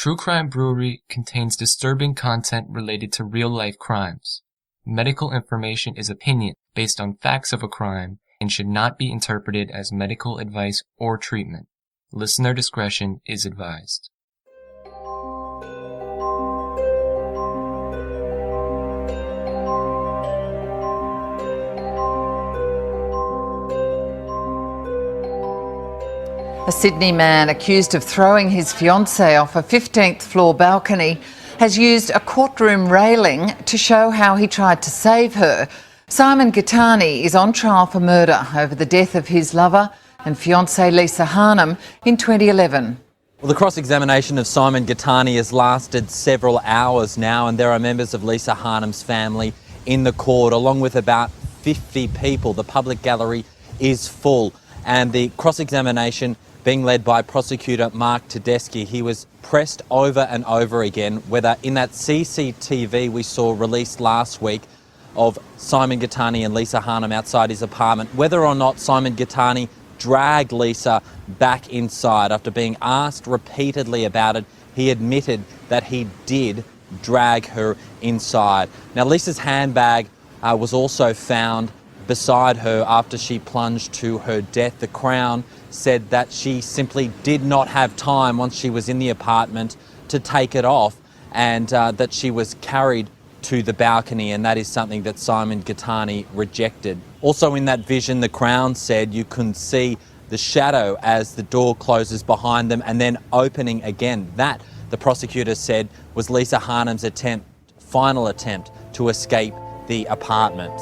True Crime Brewery contains disturbing content related to real-life crimes. Medical information is opinion based on facts of a crime and should not be interpreted as medical advice or treatment. Listener discretion is advised. A Sydney man accused of throwing his fiancée off a 15th floor balcony has used a courtroom railing to show how he tried to save her. Simon Gittany is on trial for murder over the death of his lover and fiancée Lisa Harnum in 2011. Well, the cross-examination of Simon Gittany has lasted several hours now, and there are members of Lisa Harnum's family in the court, along with about 50 people. The public gallery is full, and the cross-examination being led by prosecutor Mark Tedeschi. He was pressed over and over again whether in that CCTV we saw released last week of Simon Gittany and Lisa Harnum outside his apartment, whether or not Simon Gittany dragged Lisa back inside. After being asked repeatedly about it, he admitted that he did drag her inside. Now, Lisa's handbag was also found beside her after she plunged to her death. The Crown said that she simply did not have time once she was in the apartment to take it off, and that she was carried to the balcony, and that is something that Simon Gittany rejected. Also in that vision, the Crown said you can see the shadow as the door closes behind them and then opening again. That, the prosecutor said, was Lisa Harnum's final attempt to escape the apartment.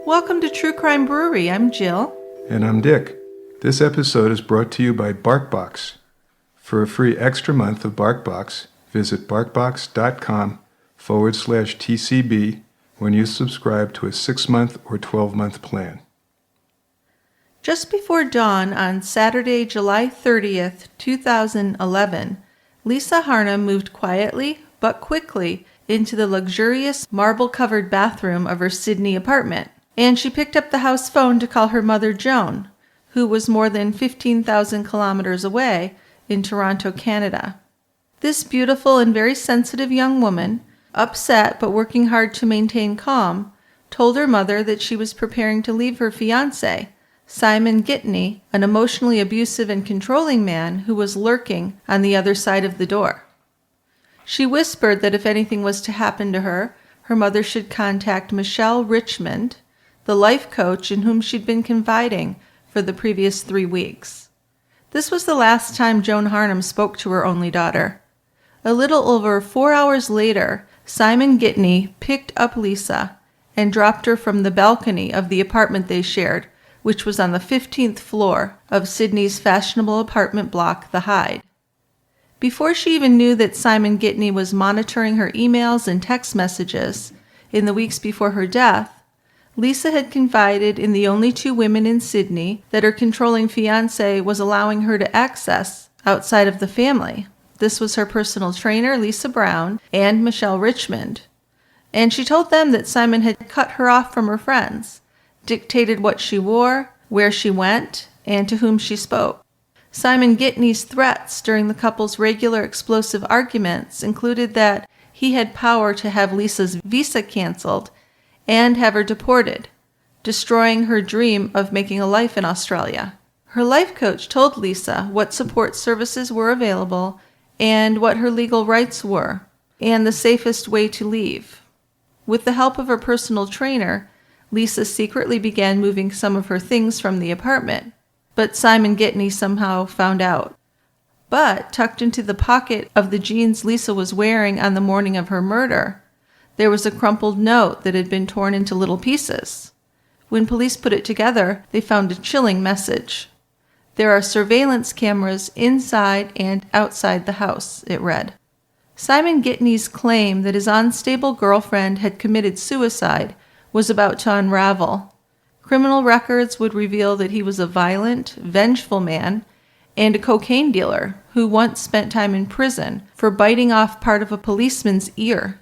Welcome to True Crime Brewery. I'm Jill. And I'm Dick. This episode is brought to you by BarkBox. For a free extra month of BarkBox, visit barkbox.com/TCB when you subscribe to a 6-month or 12-month plan. Just before dawn on Saturday, July 30th, 2011, Lisa Harnum moved quietly but quickly into the luxurious marble-covered bathroom of her Sydney apartment. And she picked up the house phone to call her mother, Joan, who was more than 15,000 kilometers away in Toronto, Canada. This beautiful and very sensitive young woman, upset but working hard to maintain calm, told her mother that she was preparing to leave her fiancé, Simon Gittany, an emotionally abusive and controlling man who was lurking on the other side of the door. She whispered that if anything was to happen to her, her mother should contact Michelle Richmond, the life coach in whom she'd been confiding for the previous 3 weeks. This was the last time Joan Harnum spoke to her only daughter. A little over 4 hours later, Simon Gittany picked up Lisa and dropped her from the balcony of the apartment they shared, which was on the 15th floor of Sydney's fashionable apartment block, the Hyde. Before she even knew that Simon Gittany was monitoring her emails and text messages in the weeks before her death, Lisa had confided in the only 2 women in Sydney that her controlling fiancé was allowing her to access outside of the family. This was her personal trainer, Lisa Brown, and Michelle Richmond. And she told them that Simon had cut her off from her friends, dictated what she wore, where she went, and to whom she spoke. Simon Gittany's threats during the couple's regular explosive arguments included that he had power to have Lisa's visa canceled and have her deported, destroying her dream of making a life in Australia. Her life coach told Lisa what support services were available and what her legal rights were, and the safest way to leave. With the help of her personal trainer, Lisa secretly began moving some of her things from the apartment, but Simon Gittany somehow found out. But tucked into the pocket of the jeans Lisa was wearing on the morning of her murder, there was a crumpled note that had been torn into little pieces. When police put it together, they found a chilling message. "There are surveillance cameras inside and outside the house," it read. Simon Gittany's claim that his unstable girlfriend had committed suicide was about to unravel. Criminal records would reveal that he was a violent, vengeful man, and a cocaine dealer who once spent time in prison for biting off part of a policeman's ear.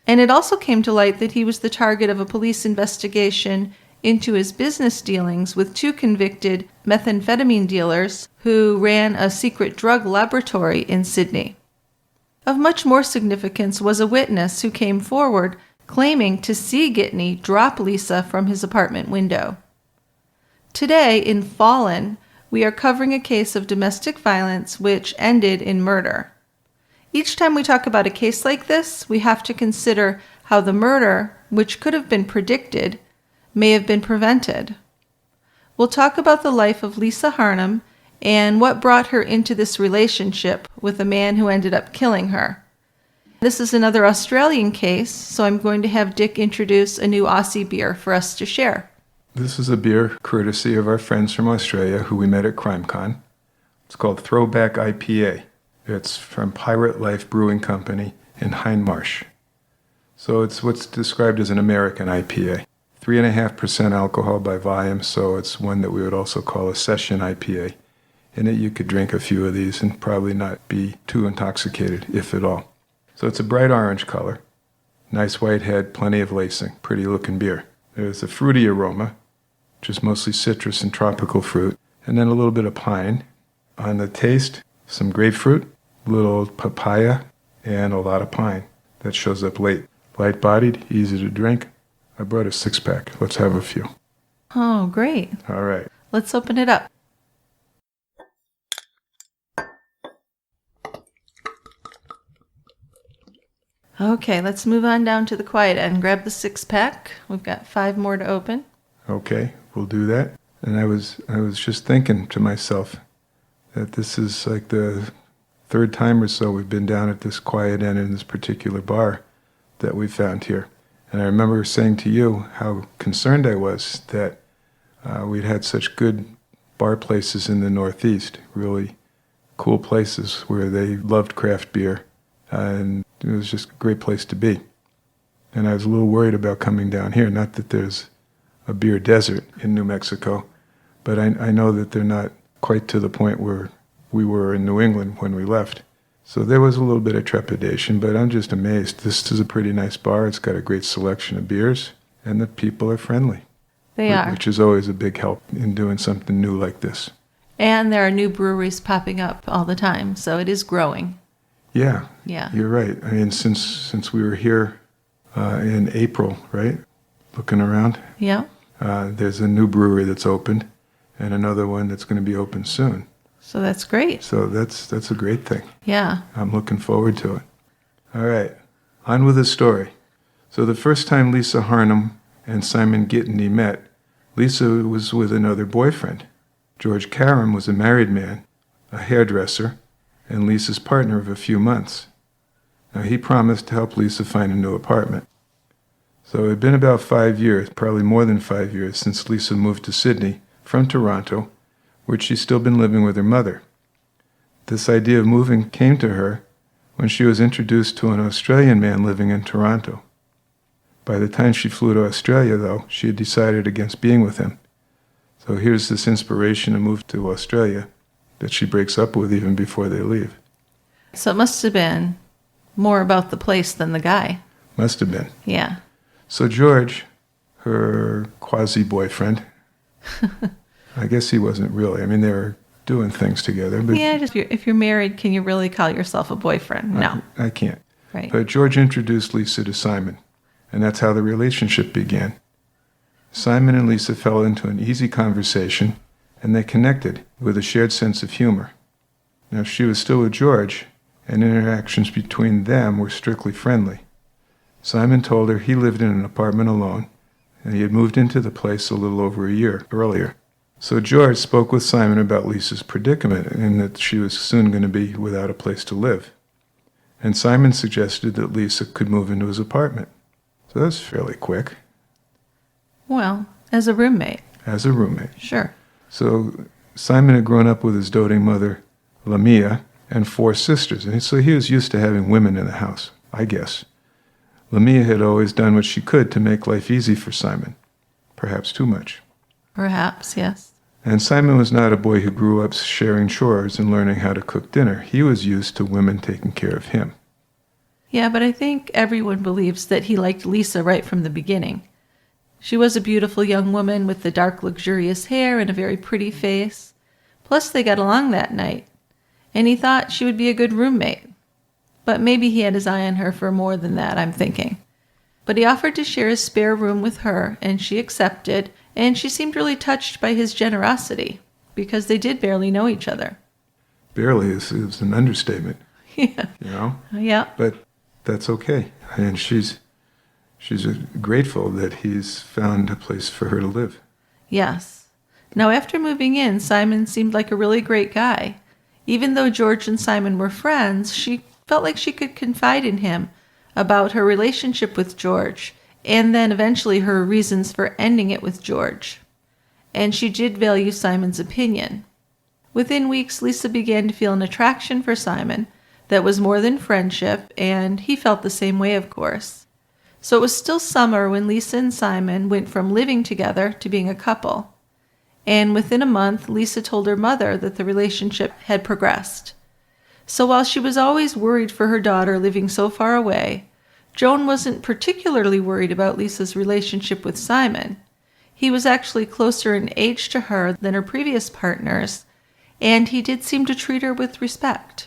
And it also came to light that he was the target of a police investigation into his business dealings with 2 convicted methamphetamine dealers who ran a secret drug laboratory in Sydney. Of much more significance was a witness who came forward claiming to see Gittany drop Lisa from his apartment window. Today, in Fallen, we are covering a case of domestic violence which ended in murder. Each time we talk about a case like this, we have to consider how the murder, which could have been predicted, may have been prevented. We'll talk about the life of Lisa Harnum and what brought her into this relationship with a man who ended up killing her. This is another Australian case, so I'm going to have Dick introduce a new Aussie beer for us to share. This is a beer courtesy of our friends from Australia who we met at CrimeCon. It's called Throwback IPA. It's from Pirate Life Brewing Company in Hindmarsh. So it's what's described as an American IPA. 3.5% alcohol by volume, so it's one that we would also call a session IPA. In it you could drink a few of these and probably not be too intoxicated, if at all. So it's a bright orange color, nice white head, plenty of lacing, pretty looking beer. There's a fruity aroma, which is mostly citrus and tropical fruit, and then a little bit of pine. On the taste, some grapefruit, a little papaya, and a lot of pine. That shows up late. Light-bodied, easy to drink. I brought a 6-pack. Let's have a few. Oh, great. All right. Let's open it up. Okay, let's move on down to the quiet end. Grab the 6-pack. We've got 5 more to open. Okay, we'll do that. And I was just thinking to myself that this is like the 3rd time or so we've been down at this quiet end in this particular bar that we found here. And I remember saying to you how concerned I was that we'd had such good bar places in the Northeast, really cool places where they loved craft beer, and it was just a great place to be. And I was a little worried about coming down here, not that there's a beer desert in New Mexico, but I know that they're not quite to the point where we were in New England when we left. So there was a little bit of trepidation, but I'm just amazed. This is a pretty nice bar. It's got a great selection of beers, and the people are friendly. They are. Which is always a big help in doing something new like this. And there are new breweries popping up all the time, so it is growing. Yeah. Yeah. You're right. I mean, since we were here in April, right? Looking around. Yeah. There's a new brewery that's opened, and another one that's going to be open soon. So that's great. So that's a great thing. Yeah. I'm looking forward to it. All right, on with the story. So the first time Lisa Harnum and Simon Gittany met, Lisa was with another boyfriend. George Karam was a married man, a hairdresser, and Lisa's partner of a few months. Now he promised to help Lisa find a new apartment. So it had been about 5 years, probably more than 5 years, since Lisa moved to Sydney from Toronto, where she's still been living with her mother. This idea of moving came to her when she was introduced to an Australian man living in Toronto. By the time she flew to Australia, though, she had decided against being with him. So here's this inspiration to move to Australia that she breaks up with even before they leave. So it must have been more about the place than the guy. Must have been. Yeah. So George, her quasi-boyfriend, I guess he wasn't really. I mean, they were doing things together. But Yeah, just if you're married, can you really call yourself a boyfriend? No. I can't. Right. But George introduced Lisa to Simon, and that's how the relationship began. Simon and Lisa fell into an easy conversation, and they connected with a shared sense of humor. Now, she was still with George, and interactions between them were strictly friendly. Simon told her he lived in an apartment alone, and he had moved into the place a little over a year earlier. So George spoke with Simon about Lisa's predicament and that she was soon going to be without a place to live. And Simon suggested that Lisa could move into his apartment. So that's fairly quick. Well, as a roommate. As a roommate. Sure. So Simon had grown up with his doting mother, Lamia, and 4 sisters, and so he was used to having women in the house, I guess. Lamia had always done what she could to make life easy for Simon, perhaps too much. Perhaps, yes. And Simon was not a boy who grew up sharing chores and learning how to cook dinner. He was used to women taking care of him. Yeah, but I think everyone believes that he liked Lisa right from the beginning. She was a beautiful young woman with the dark, luxurious hair and a very pretty face. Plus, they got along that night, and he thought she would be a good roommate. But maybe he had his eye on her for more than that, I'm thinking. But he offered to share his spare room with her, and she accepted, and she seemed really touched by his generosity, because they did barely know each other. Barely is an understatement. Yeah. You know? Yeah. But that's okay. And she's grateful that he's found a place for her to live. Yes. Now, after moving in, Simon seemed like a really great guy. Even though George and Simon were friends, she felt like she could confide in him about her relationship with George, and then eventually her reasons for ending it with George. And she did value Simon's opinion. Within weeks, Lisa began to feel an attraction for Simon that was more than friendship, and he felt the same way, of course. So it was still summer when Lisa and Simon went from living together to being a couple. And within a month, Lisa told her mother that the relationship had progressed. So while she was always worried for her daughter living so far away, Joan wasn't particularly worried about Lisa's relationship with Simon. He was actually closer in age to her than her previous partners, and he did seem to treat her with respect.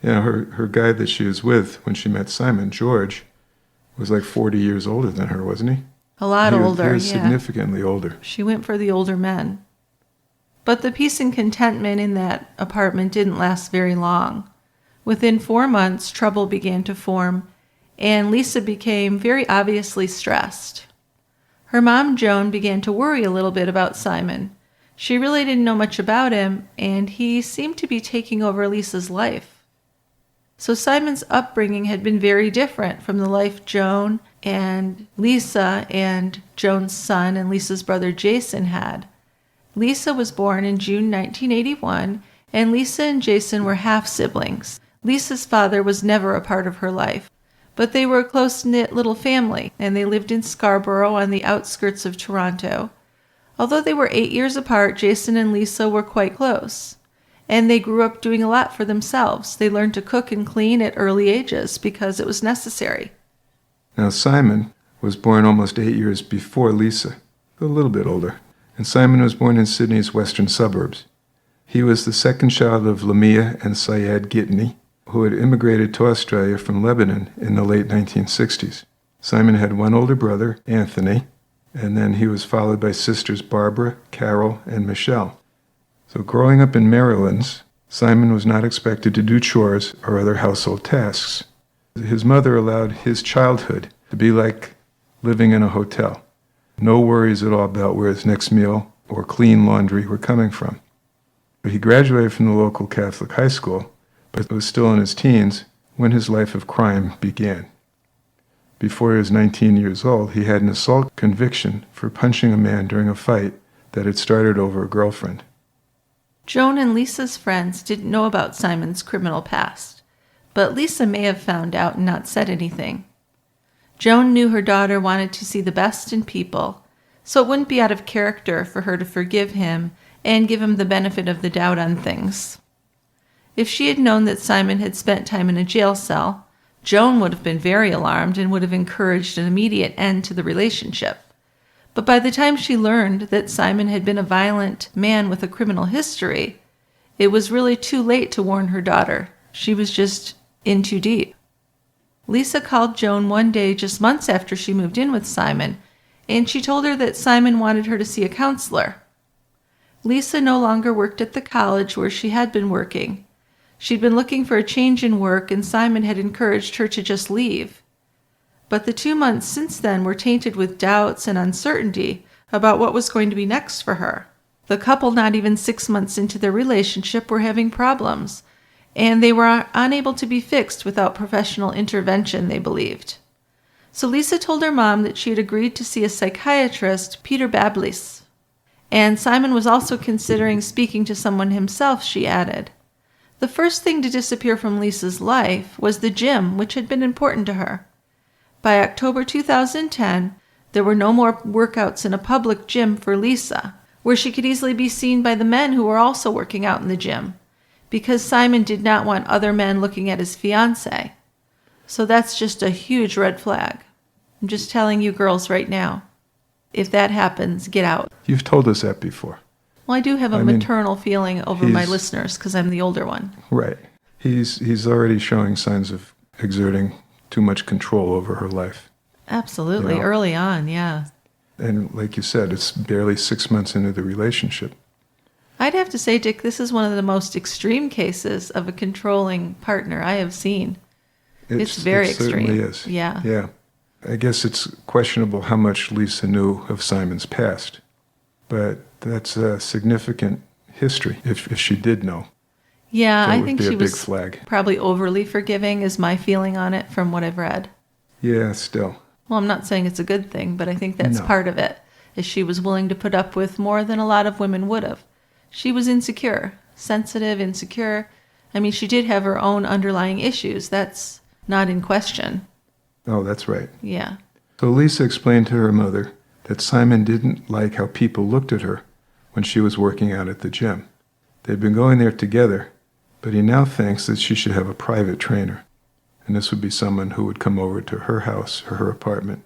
Yeah, her guy that she was with when she met Simon, George, was like 40 years older than her, wasn't he? A lot older, He was yeah. significantly older. She went for the older men. But the peace and contentment in that apartment didn't last very long. Within 4 months, trouble began to form, and Lisa became very obviously stressed. Her mom, Joan, began to worry a little bit about Simon. She really didn't know much about him, and he seemed to be taking over Lisa's life. So Simon's upbringing had been very different from the life Joan and Lisa and Joan's son and Lisa's brother Jason had. Lisa was born in June 1981, and Lisa and Jason were half-siblings. Lisa's father was never a part of her life, but they were a close-knit little family, and they lived in Scarborough on the outskirts of Toronto. Although they were 8 years apart, Jason and Lisa were quite close, and they grew up doing a lot for themselves. They learned to cook and clean at early ages because it was necessary. Now, Simon was born almost 8 years before Lisa, a little bit older, and Simon was born in Sydney's western suburbs. He was the second child of Lamia and Syed Gittany, who had immigrated to Australia from Lebanon in the late 1960s. Simon had one older brother, Anthony, and then he was followed by sisters Barbara, Carol, and Michelle. So growing up in Maryland's, Simon was not expected to do chores or other household tasks. His mother allowed his childhood to be like living in a hotel. No worries at all about where his next meal or clean laundry were coming from. He graduated from the local Catholic high school, but was still in his teens when his life of crime began. Before he was 19 years old, he had an assault conviction for punching a man during a fight that had started over a girlfriend. Joan and Lisa's friends didn't know about Simon's criminal past, but Lisa may have found out and not said anything. Joan knew her daughter wanted to see the best in people, so it wouldn't be out of character for her to forgive him and give him the benefit of the doubt on things. If she had known that Simon had spent time in a jail cell, Joan would have been very alarmed and would have encouraged an immediate end to the relationship. But by the time she learned that Simon had been a violent man with a criminal history, it was really too late to warn her daughter. She was just in too deep. Lisa called Joan one day just months after she moved in with Simon, and she told her that Simon wanted her to see a counselor. Lisa no longer worked at the college where she had been working. She'd been looking for a change in work, and Simon had encouraged her to just leave. But the 2 months since then were tainted with doubts and uncertainty about what was going to be next for her. The couple, not even 6 months into their relationship, were having problems, and they were unable to be fixed without professional intervention, they believed. So Lisa told her mom that she had agreed to see a psychiatrist, Peter Bablis. And Simon was also considering speaking to someone himself, she added. The first thing to disappear from Lisa's life was the gym, which had been important to her. By October 2010, there were no more workouts in a public gym for Lisa. where she could easily be seen by the men who were also working out in the gym, because Simon did not want other men looking at his fiancée. So that's just a huge red flag. I'm just telling you girls right now, if that happens, get out. You've told us that before. Well, I do have a maternal feeling over my listeners because I'm the older one. Right. He's already showing signs of exerting too much control over her life. Absolutely. You know? Early on, yeah. And like you said, it's barely 6 months into the relationship. I'd have to say, Dick, this is one of the most extreme cases of a controlling partner I have seen. It's very extreme. It certainly is. Yeah. Yeah. I guess it's questionable how much Lisa knew of Simon's past. But that's a significant history, if she did know. Yeah, That I would think be a she big was flag. probably overly forgiving is my feeling on it from what I've read. Yeah, still. Well, I'm not saying it's a good thing, but I think that's part of it, is she was willing to put up with more than a lot of women would have. She was insecure, sensitive, insecure. I mean, she did have her own underlying issues. That's not in question. Oh, that's right. Yeah. So Lisa explained to her mother that Simon didn't like how people looked at her when she was working out at the gym. They'd been going there together, but he now thinks that she should have a private trainer. And this would be someone who would come over to her house or her apartment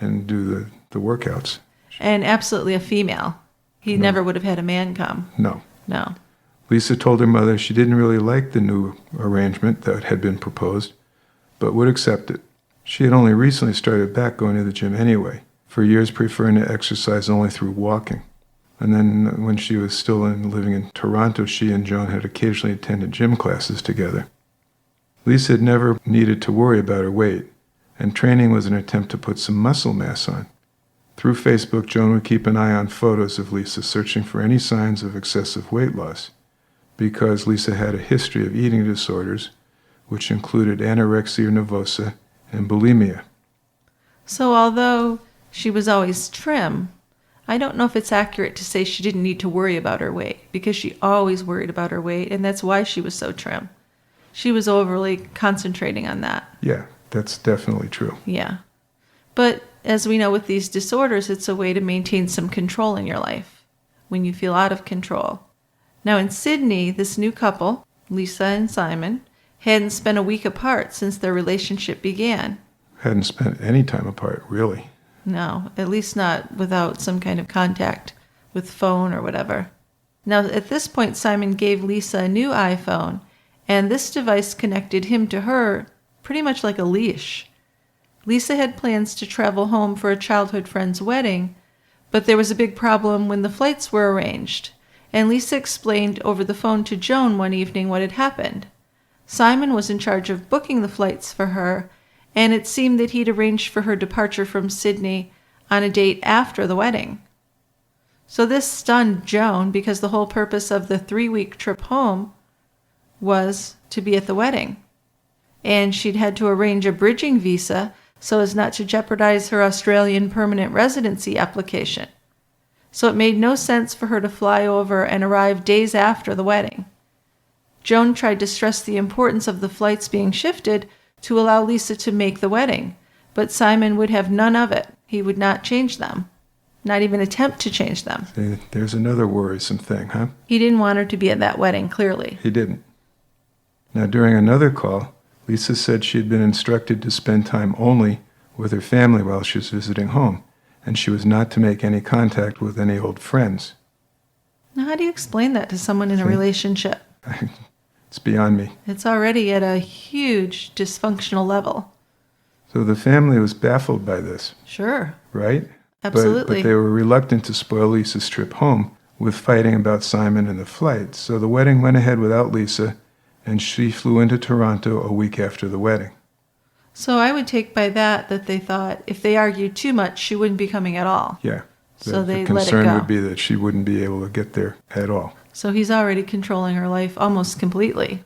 and do the workouts. And absolutely a female. He never would have had a man come. No. No. Lisa told her mother she didn't really like the new arrangement that had been proposed, but would accept it. She had only recently started back going to the gym anyway, for years preferring to exercise only through walking. And then when she was still living in Toronto, she and Joan had occasionally attended gym classes together. Lisa had never needed to worry about her weight, and training was an attempt to put some muscle mass on. Through Facebook, Joan would keep an eye on photos of Lisa, searching for any signs of excessive weight loss, because Lisa had a history of eating disorders, which included anorexia nervosa and bulimia. So although she was always trim, I don't know if it's accurate to say she didn't need to worry about her weight, because she always worried about her weight, and that's why she was so trim. She was overly concentrating on that. Yeah, that's definitely true. Yeah. But as we know with these disorders, it's a way to maintain some control in your life when you feel out of control. Now in Sydney, this new couple, Lisa and Simon, hadn't spent a week apart since their relationship began. Hadn't spent any time apart, really. No, at least not without some kind of contact with phone or whatever. Now at this point, Simon gave Lisa a new iPhone, and this device connected him to her pretty much like a leash. Lisa had plans to travel home for a childhood friend's wedding, but there was a big problem when the flights were arranged, and Lisa explained over the phone to Joan one evening what had happened. Simon was in charge of booking the flights for her, and it seemed that he'd arranged for her departure from Sydney on a date after the wedding. So this stunned Joan, because the whole purpose of the 3-week trip home was to be at the wedding. And she'd had to arrange a bridging visa so as not to jeopardize her Australian permanent residency application. So it made no sense for her to fly over and arrive days after the wedding. Joan tried to stress the importance of the flights being shifted to allow Lisa to make the wedding, but Simon would have none of it. He would not change them, not even attempt to change them. There's another worrisome thing, huh? He didn't want her to be at that wedding, clearly. He didn't. Now, during another call, Lisa said she had been instructed to spend time only with her family while she was visiting home, and she was not to make any contact with any old friends. Now, how do you explain that to someone in a relationship? It's beyond me. It's already at a huge dysfunctional level. So the family was baffled by this, Sure. right? Absolutely. But they were reluctant to spoil Lisa's trip home with fighting about Simon and the flight. So the wedding went ahead without Lisa, and she flew into Toronto a week after the wedding. So I would take by that they thought if they argued too much, she wouldn't be coming at all. Yeah. So they the let it concern go. would be that she wouldn't be able to get there at all. So he's already controlling her life almost completely.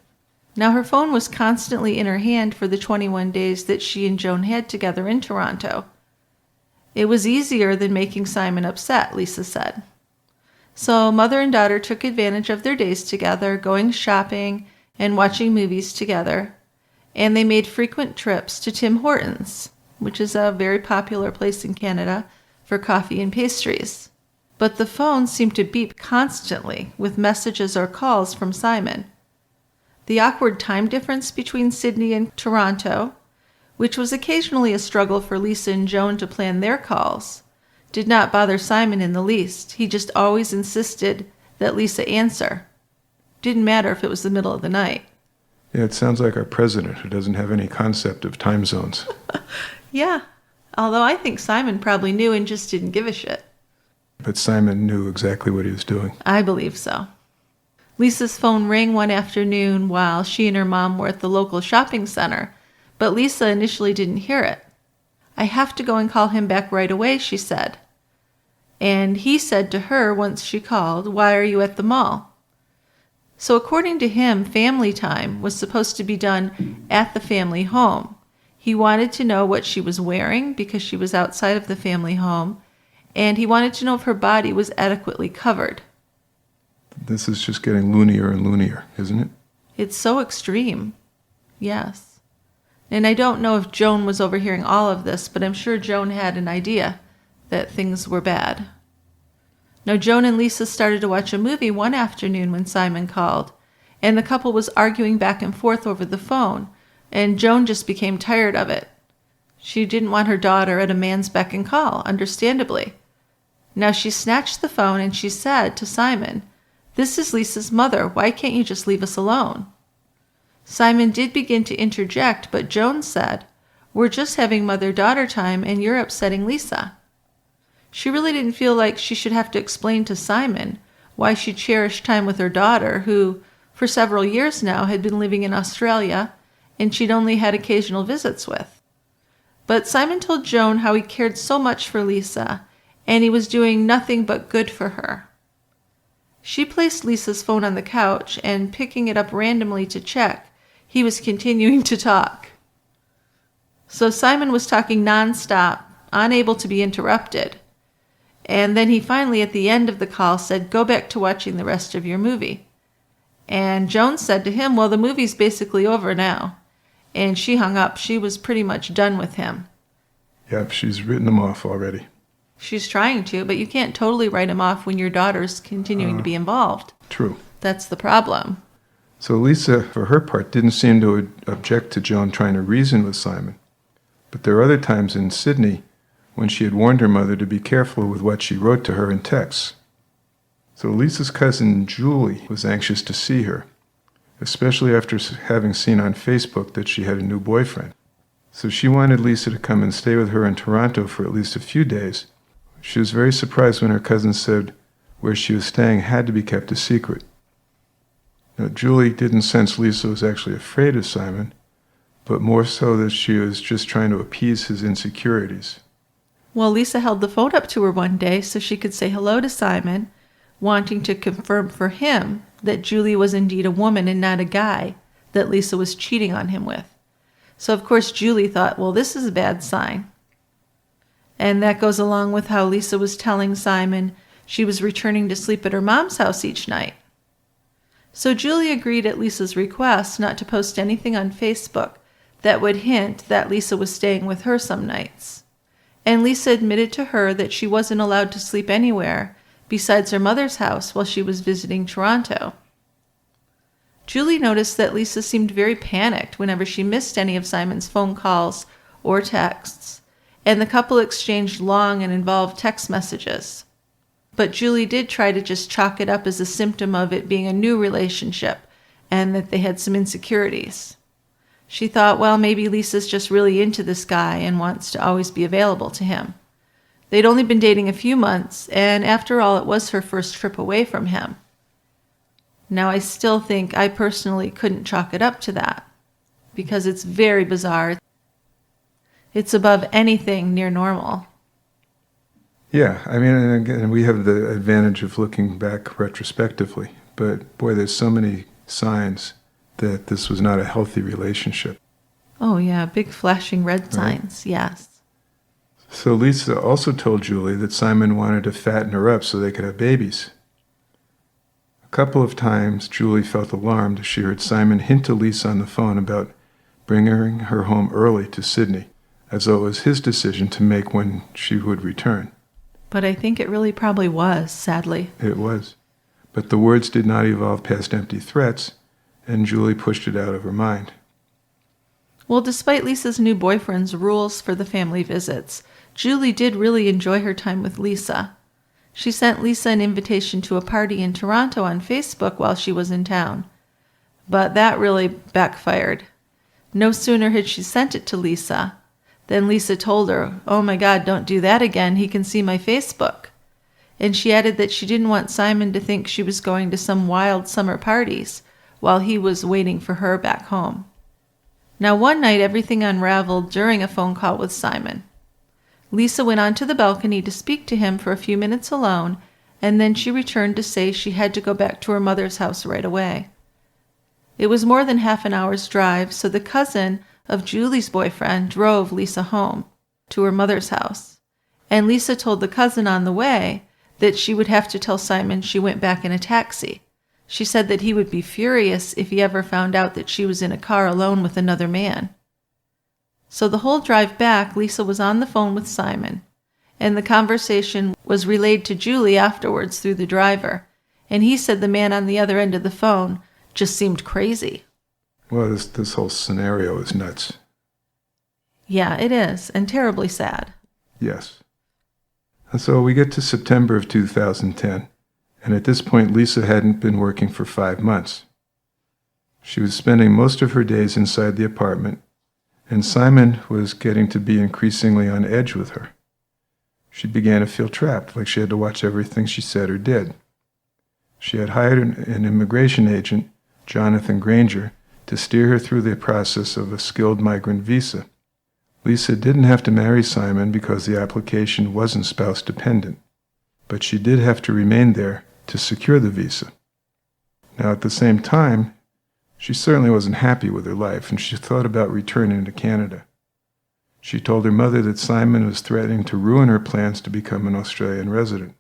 Now her phone was constantly in her hand for the 21 days that she and Joan had together in Toronto. It was easier than making Simon upset, Lisa said. So mother and daughter took advantage of their days together, going shopping and watching movies together, and they made frequent trips to Tim Hortons, which is a very popular place in Canada for coffee and pastries. but the phone seemed to beep constantly with messages or calls from Simon. The awkward time difference between Sydney and Toronto, which was occasionally a struggle for Lisa and Joan to plan their calls, did not bother Simon in the least. He just always insisted that Lisa answer. Didn't matter if it was the middle of the night. Yeah, it sounds like our president who doesn't have any concept of time zones. Yeah, although I think Simon probably knew and just didn't give a shit. But Simon knew exactly what he was doing. I believe so. Lisa's phone rang one afternoon while she and her mom were at the local shopping center, but Lisa initially didn't hear it. "I have to go and call him back right away," she said. And he said to her once she called, "Why are you at the mall?" So according to him, family time was supposed to be done at the family home. He wanted to know what she was wearing because she was outside of the family home, and he wanted to know if her body was adequately covered. This is just getting loonier and loonier, isn't it? It's so extreme. Yes. And I don't know if Joan was overhearing all of this, but I'm sure Joan had an idea that things were bad. Now, Joan and Lisa started to watch a movie one afternoon when Simon called, and the couple was arguing back and forth over the phone, and Joan just became tired of it. She didn't want her daughter at a man's beck and call, understandably. Now she snatched the phone and she said to Simon, "This is Lisa's mother. Why can't you just leave us alone?" Simon did begin to interject, but Joan said, "We're just having mother-daughter time and you're upsetting Lisa." She really didn't feel like she should have to explain to Simon why she cherished time with her daughter, who, for several years now, had been living in Australia, and she'd only had occasional visits with. But Simon told Joan how he cared so much for Lisa, and he was doing nothing but good for her. She placed Lisa's phone on the couch, and picking it up randomly to check, he was continuing to talk. So Simon was talking nonstop, unable to be interrupted. And then he finally, at the end of the call, said, "Go back to watching the rest of your movie." And Joan said to him, "Well, the movie's basically over now." And she hung up. She was pretty much done with him. Yep, she's written him off already. She's trying to, but you can't totally write him off when your daughter's continuing to be involved. True. That's the problem. So Lisa, for her part, didn't seem to object to Joan trying to reason with Simon. But there are other times in Sydney when she had warned her mother to be careful with what she wrote to her in texts. So Lisa's cousin Julie was anxious to see her, especially after having seen on Facebook that she had a new boyfriend. So she wanted Lisa to come and stay with her in Toronto for at least a few days. She was very surprised when her cousin said where she was staying had to be kept a secret. Now, Julie didn't sense Lisa was actually afraid of Simon, but more so that she was just trying to appease his insecurities. Well, Lisa held the phone up to her one day so she could say hello to Simon, wanting to confirm for him that Julie was indeed a woman and not a guy that Lisa was cheating on him with. So, of course, Julie thought, well, this is a bad sign. And that goes along with how Lisa was telling Simon she was returning to sleep at her mom's house each night. So Julie agreed at Lisa's request not to post anything on Facebook that would hint that Lisa was staying with her some nights. And Lisa admitted to her that she wasn't allowed to sleep anywhere besides her mother's house while she was visiting Toronto. Julie noticed that Lisa seemed very panicked whenever she missed any of Simon's phone calls or texts, and the couple exchanged long and involved text messages. But Julie did try to just chalk it up as a symptom of it being a new relationship and that they had some insecurities. She thought, well, maybe Lisa's just really into this guy and wants to always be available to him. They'd only been dating a few months, and after all, it was her first trip away from him. Now, I still think I personally couldn't chalk it up to that, because it's very bizarre. It's above anything near normal. Yeah, I mean, and again, we have the advantage of looking back retrospectively, but boy, there's so many signs that this was not a healthy relationship. Oh yeah, big flashing red signs, right? Yes. So Lisa also told Julie that Simon wanted to fatten her up so they could have babies. A couple of times, Julie felt alarmed as she heard Simon hint to Lisa on the phone about bringing her home early to Sydney, as though it was his decision to make when she would return. But I think it really probably was, sadly. It was. But the words did not evolve past empty threats, and Julie pushed it out of her mind. Well, despite Lisa's new boyfriend's rules for the family visits, Julie did really enjoy her time with Lisa. She sent Lisa an invitation to a party in Toronto on Facebook while she was in town. But that really backfired. No sooner had she sent it to Lisa than Lisa told her, "Oh my God, don't do that again. He can see my Facebook." And she added that she didn't want Simon to think she was going to some wild summer parties while he was waiting for her back home. Now, one night, everything unraveled during a phone call with Simon. Lisa went onto the balcony to speak to him for a few minutes alone, and then she returned to say she had to go back to her mother's house right away. It was more than half an hour's drive, so the cousin of Julie's boyfriend drove Lisa home to her mother's house. And Lisa told the cousin on the way that she would have to tell Simon she went back in a taxi. She said that he would be furious if he ever found out that she was in a car alone with another man. So the whole drive back, Lisa was on the phone with Simon, and the conversation was relayed to Julie afterwards through the driver, and he said the man on the other end of the phone just seemed crazy. Well, this whole scenario is nuts. Yeah, it is, and terribly sad. Yes. And so we get to September of 2010, and at this point Lisa hadn't been working for 5 months. She was spending most of her days inside the apartment, and Simon was getting to be increasingly on edge with her. She began to feel trapped, like she had to watch everything she said or did. She had hired an immigration agent, Jonathan Granger, to steer her through the process of a skilled migrant visa. Lisa didn't have to marry Simon because the application wasn't spouse-dependent, but she did have to remain there to secure the visa. Now, at the same time, she certainly wasn't happy with her life, and she thought about returning to Canada. She told her mother that Simon was threatening to ruin her plans to become an Australian resident.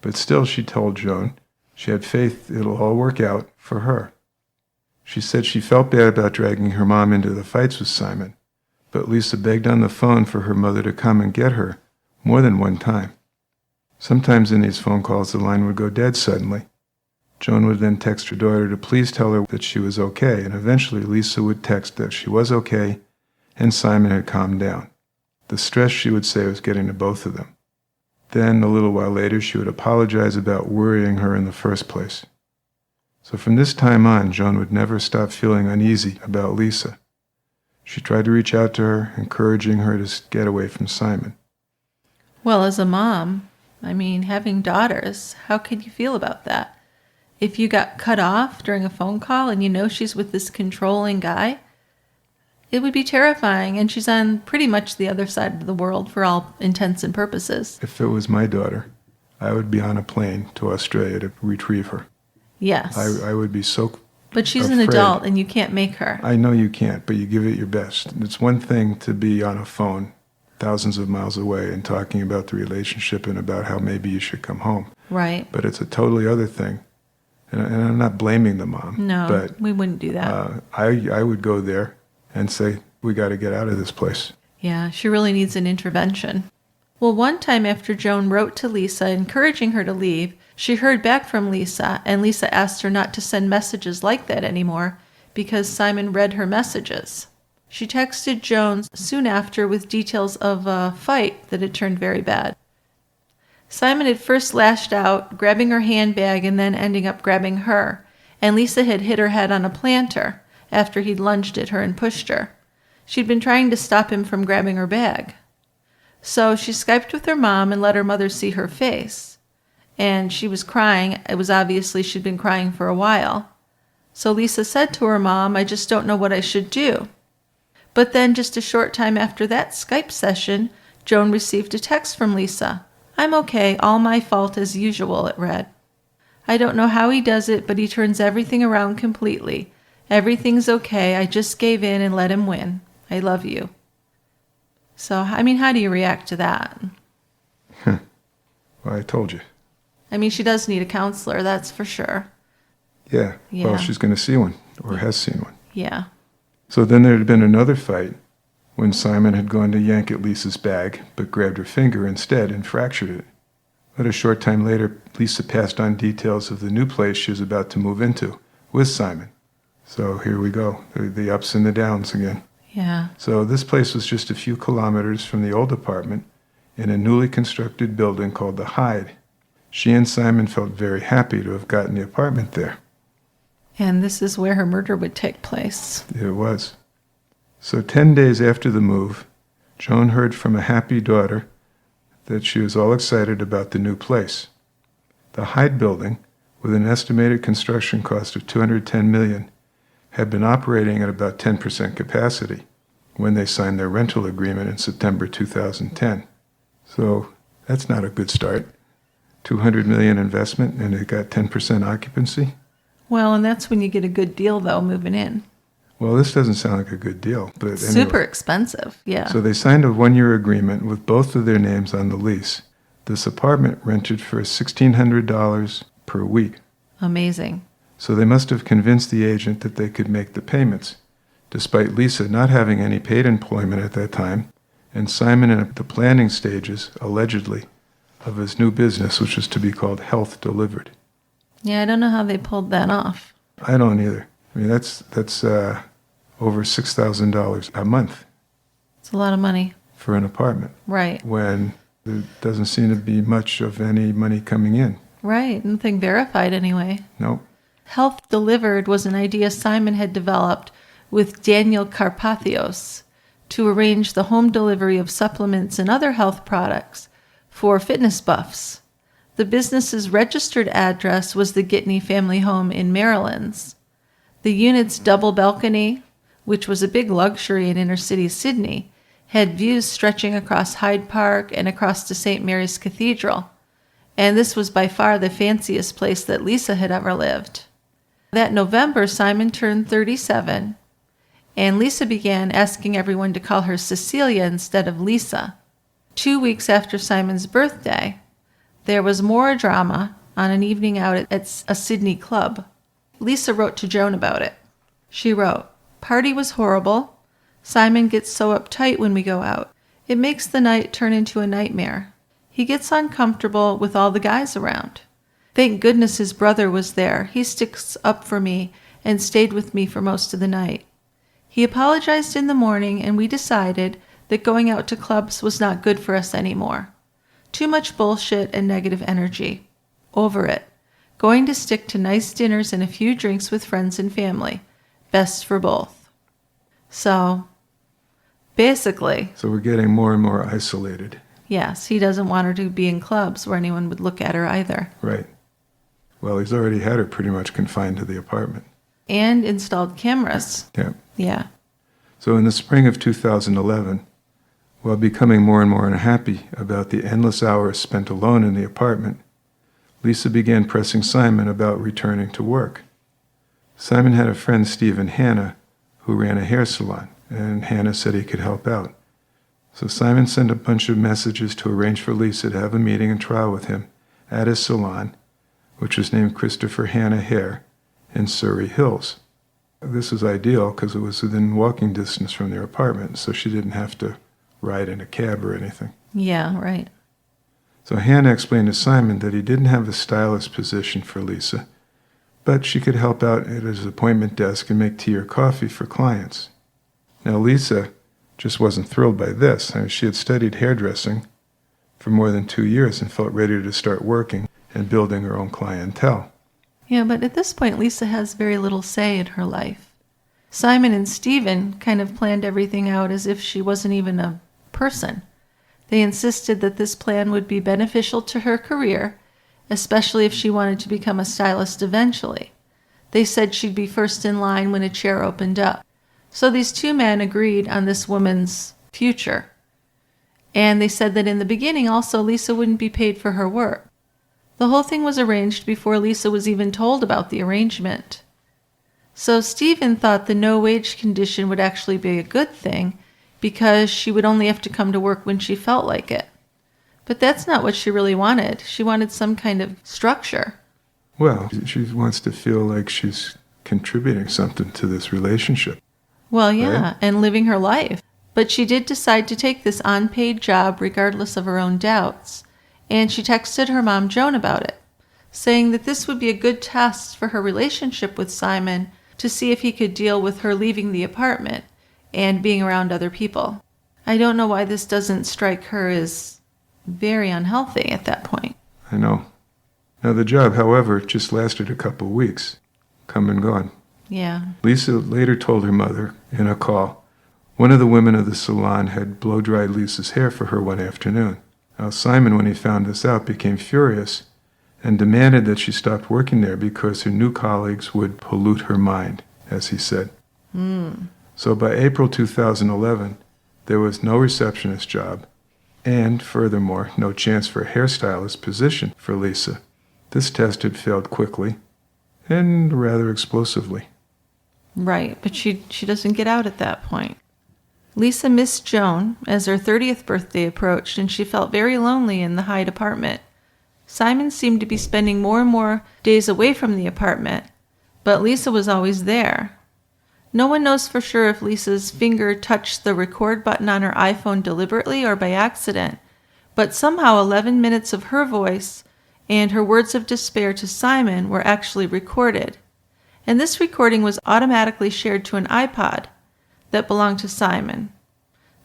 But still, she told Joan, she had faith it'll all work out for her. She said she felt bad about dragging her mom into the fights with Simon, but Lisa begged on the phone for her mother to come and get her more than one time. Sometimes in these phone calls, the line would go dead suddenly. Joan would then text her daughter to please tell her that she was okay, and eventually Lisa would text that she was okay and Simon had calmed down. The stress, she would say, was getting to both of them. Then, a little while later, she would apologize about worrying her in the first place. So from this time on, Joan would never stop feeling uneasy about Lisa. She tried to reach out to her, encouraging her to get away from Simon. Well, as a mom, having daughters, how could you feel about that? If you got cut off during a phone call and you know she's with this controlling guy, it would be terrifying, and she's on pretty much the other side of the world for all intents and purposes. If it was my daughter, I would be on a plane to Australia to retrieve her. Yes. I would be so But she's afraid. an adult, and you can't make her. I know you can't, but you give it your best. It's one thing to be on a phone thousands of miles away and talking about the relationship and about how maybe you should come home. Right. But it's a totally other thing. And I'm not blaming the mom. No, but, we wouldn't do that. I would go there and say, we got to get out of this place. Yeah, she really needs an intervention. Well, one time after Joan wrote to Lisa encouraging her to leave, she heard back from Lisa, and Lisa asked her not to send messages like that anymore because Simon read her messages. She texted Joan soon after with details of a fight that had turned very bad. Simon had first lashed out, grabbing her handbag and then ending up grabbing her, and Lisa had hit her head on a planter after he'd lunged at her and pushed her. She'd been trying to stop him from grabbing her bag. So she Skyped with her mom and let her mother see her face. And she was crying. It was obviously she'd been crying for a while. So Lisa said to her mom, "I just don't know what I should do." But then just a short time after that Skype session, Joan received a text from Lisa. "I'm okay, all my fault as usual," it read. "I don't know how he does it, but he turns everything around completely. Everything's okay, I just gave in and let him win. I love you." So, how do you react to that? Well, I told you. She does need a counselor, that's for sure. Yeah. Yeah. Well, she's going to see one, or has seen one. Yeah. So then there had been another fight when Simon had gone to yank at Lisa's bag, but grabbed her finger instead and fractured it. But a short time later, Lisa passed on details of the new place she was about to move into with Simon. So here we go, the ups and the downs again. Yeah. So this place was just a few kilometers from the old apartment in a newly constructed building called the Hyde. She and Simon felt very happy to have gotten the apartment there. And this is where her murder would take place. It was. So 10 days after the move, Joan heard from a happy daughter that she was all excited about the new place. The Hyde building, with an estimated construction cost of $210 million, had been operating at about 10% capacity when they signed their rental agreement in September 2010. So that's not a good start. $200 million investment and it got 10% occupancy? Well, and that's when you get a good deal, though, moving in. Well, this doesn't sound like a good deal. But anyway. Super expensive, yeah. So they signed a one-year agreement with both of their names on the lease. This apartment rented for $1,600 per week. Amazing. So they must have convinced the agent that they could make the payments, despite Lisa not having any paid employment at that time, and Simon in the planning stages, allegedly, of his new business, which was to be called Health Delivered. Yeah, I don't know how they pulled that off. I don't either. I mean, that's over $6,000 a month. It's a lot of money. For an apartment. Right. When there doesn't seem to be much of any money coming in. Right. Nothing verified anyway. Nope. Health Delivered was an idea Simon had developed with Daniel Carpathios to arrange the home delivery of supplements and other health products for fitness buffs. The business's registered address was the Gittany family home in Maryland. The unit's double balcony, which was a big luxury in inner-city Sydney, had views stretching across Hyde Park and across to St. Mary's Cathedral, and this was by far the fanciest place that Lisa had ever lived. That November, Simon turned 37, and Lisa began asking everyone to call her Cecilia instead of Lisa. 2 weeks after Simon's birthday, there was more drama on an evening out at a Sydney club. Lisa wrote to Joan about it. She wrote, "Party was horrible. Simon gets so uptight when we go out. It makes the night turn into a nightmare. He gets uncomfortable with all the guys around. Thank goodness his brother was there. He sticks up for me and stayed with me for most of the night. He apologized in the morning and we decided that going out to clubs was not good for us anymore. Too much bullshit and negative energy. Over it. Going to stick to nice dinners and a few drinks with friends and family. Best for both." So, basically... So we're getting more and more isolated. Yes, he doesn't want her to be in clubs where anyone would look at her either. Right. Well, he's already had her pretty much confined to the apartment. And installed cameras. Yeah. Yeah. So in the spring of 2011, while becoming more and more unhappy about the endless hours spent alone in the apartment, Lisa began pressing Simon about returning to work. Simon had a friend, Stephen Hanna, who ran a hair salon, and Hanna said he could help out. So Simon sent a bunch of messages to arrange for Lisa to have a meeting and trial with him at his salon, which was named Christopher Hanna Hair, in Surrey Hills. This was ideal because it was within walking distance from their apartment, so she didn't have to ride in a cab or anything. Yeah, right. So Hannah explained to Simon that he didn't have a stylist position for Lisa, but she could help out at his appointment desk and make tea or coffee for clients. Now Lisa just wasn't thrilled by this. I mean, she had studied hairdressing for more than 2 years and felt ready to start working and building her own clientele. Yeah, but at this point, Lisa has very little say in her life. Simon and Stephen kind of planned everything out as if she wasn't even a person. They insisted that this plan would be beneficial to her career, especially if she wanted to become a stylist eventually. They said she'd be first in line when a chair opened up. So these two men agreed on this woman's future. And they said that in the beginning also Lisa wouldn't be paid for her work. The whole thing was arranged before Lisa was even told about the arrangement. So Stephen thought the no-wage condition would actually be a good thing because she would only have to come to work when she felt like it. But that's not what she really wanted. She wanted some kind of structure. Well, she wants to feel like she's contributing something to this relationship. Well, yeah, right? And living her life. But she did decide to take this unpaid job regardless of her own doubts, and she texted her mom Joan about it, saying that this would be a good test for her relationship with Simon to see if he could deal with her leaving the apartment and being around other people. I don't know why this doesn't strike her as very unhealthy at that point. I know. Now, the job, however, just lasted a couple weeks. Come and gone. Yeah. Lisa later told her mother in a call, one of the women of the salon had blow-dried Lisa's hair for her one afternoon. Now, Simon, when he found this out, became furious and demanded that she stop working there because her new colleagues would pollute her mind, as he said. So by April 2011, there was no receptionist job, and furthermore, no chance for a hairstylist position for Lisa. This test had failed quickly and rather explosively. Right, but she doesn't get out at that point. Lisa missed Joan as her 30th birthday approached, and she felt very lonely in the Hyde apartment. Simon seemed to be spending more and more days away from the apartment, but Lisa was always there. No one knows for sure if Lisa's finger touched the record button on her iPhone deliberately or by accident, but somehow 11 minutes of her voice and her words of despair to Simon were actually recorded. And this recording was automatically shared to an iPod that belonged to Simon.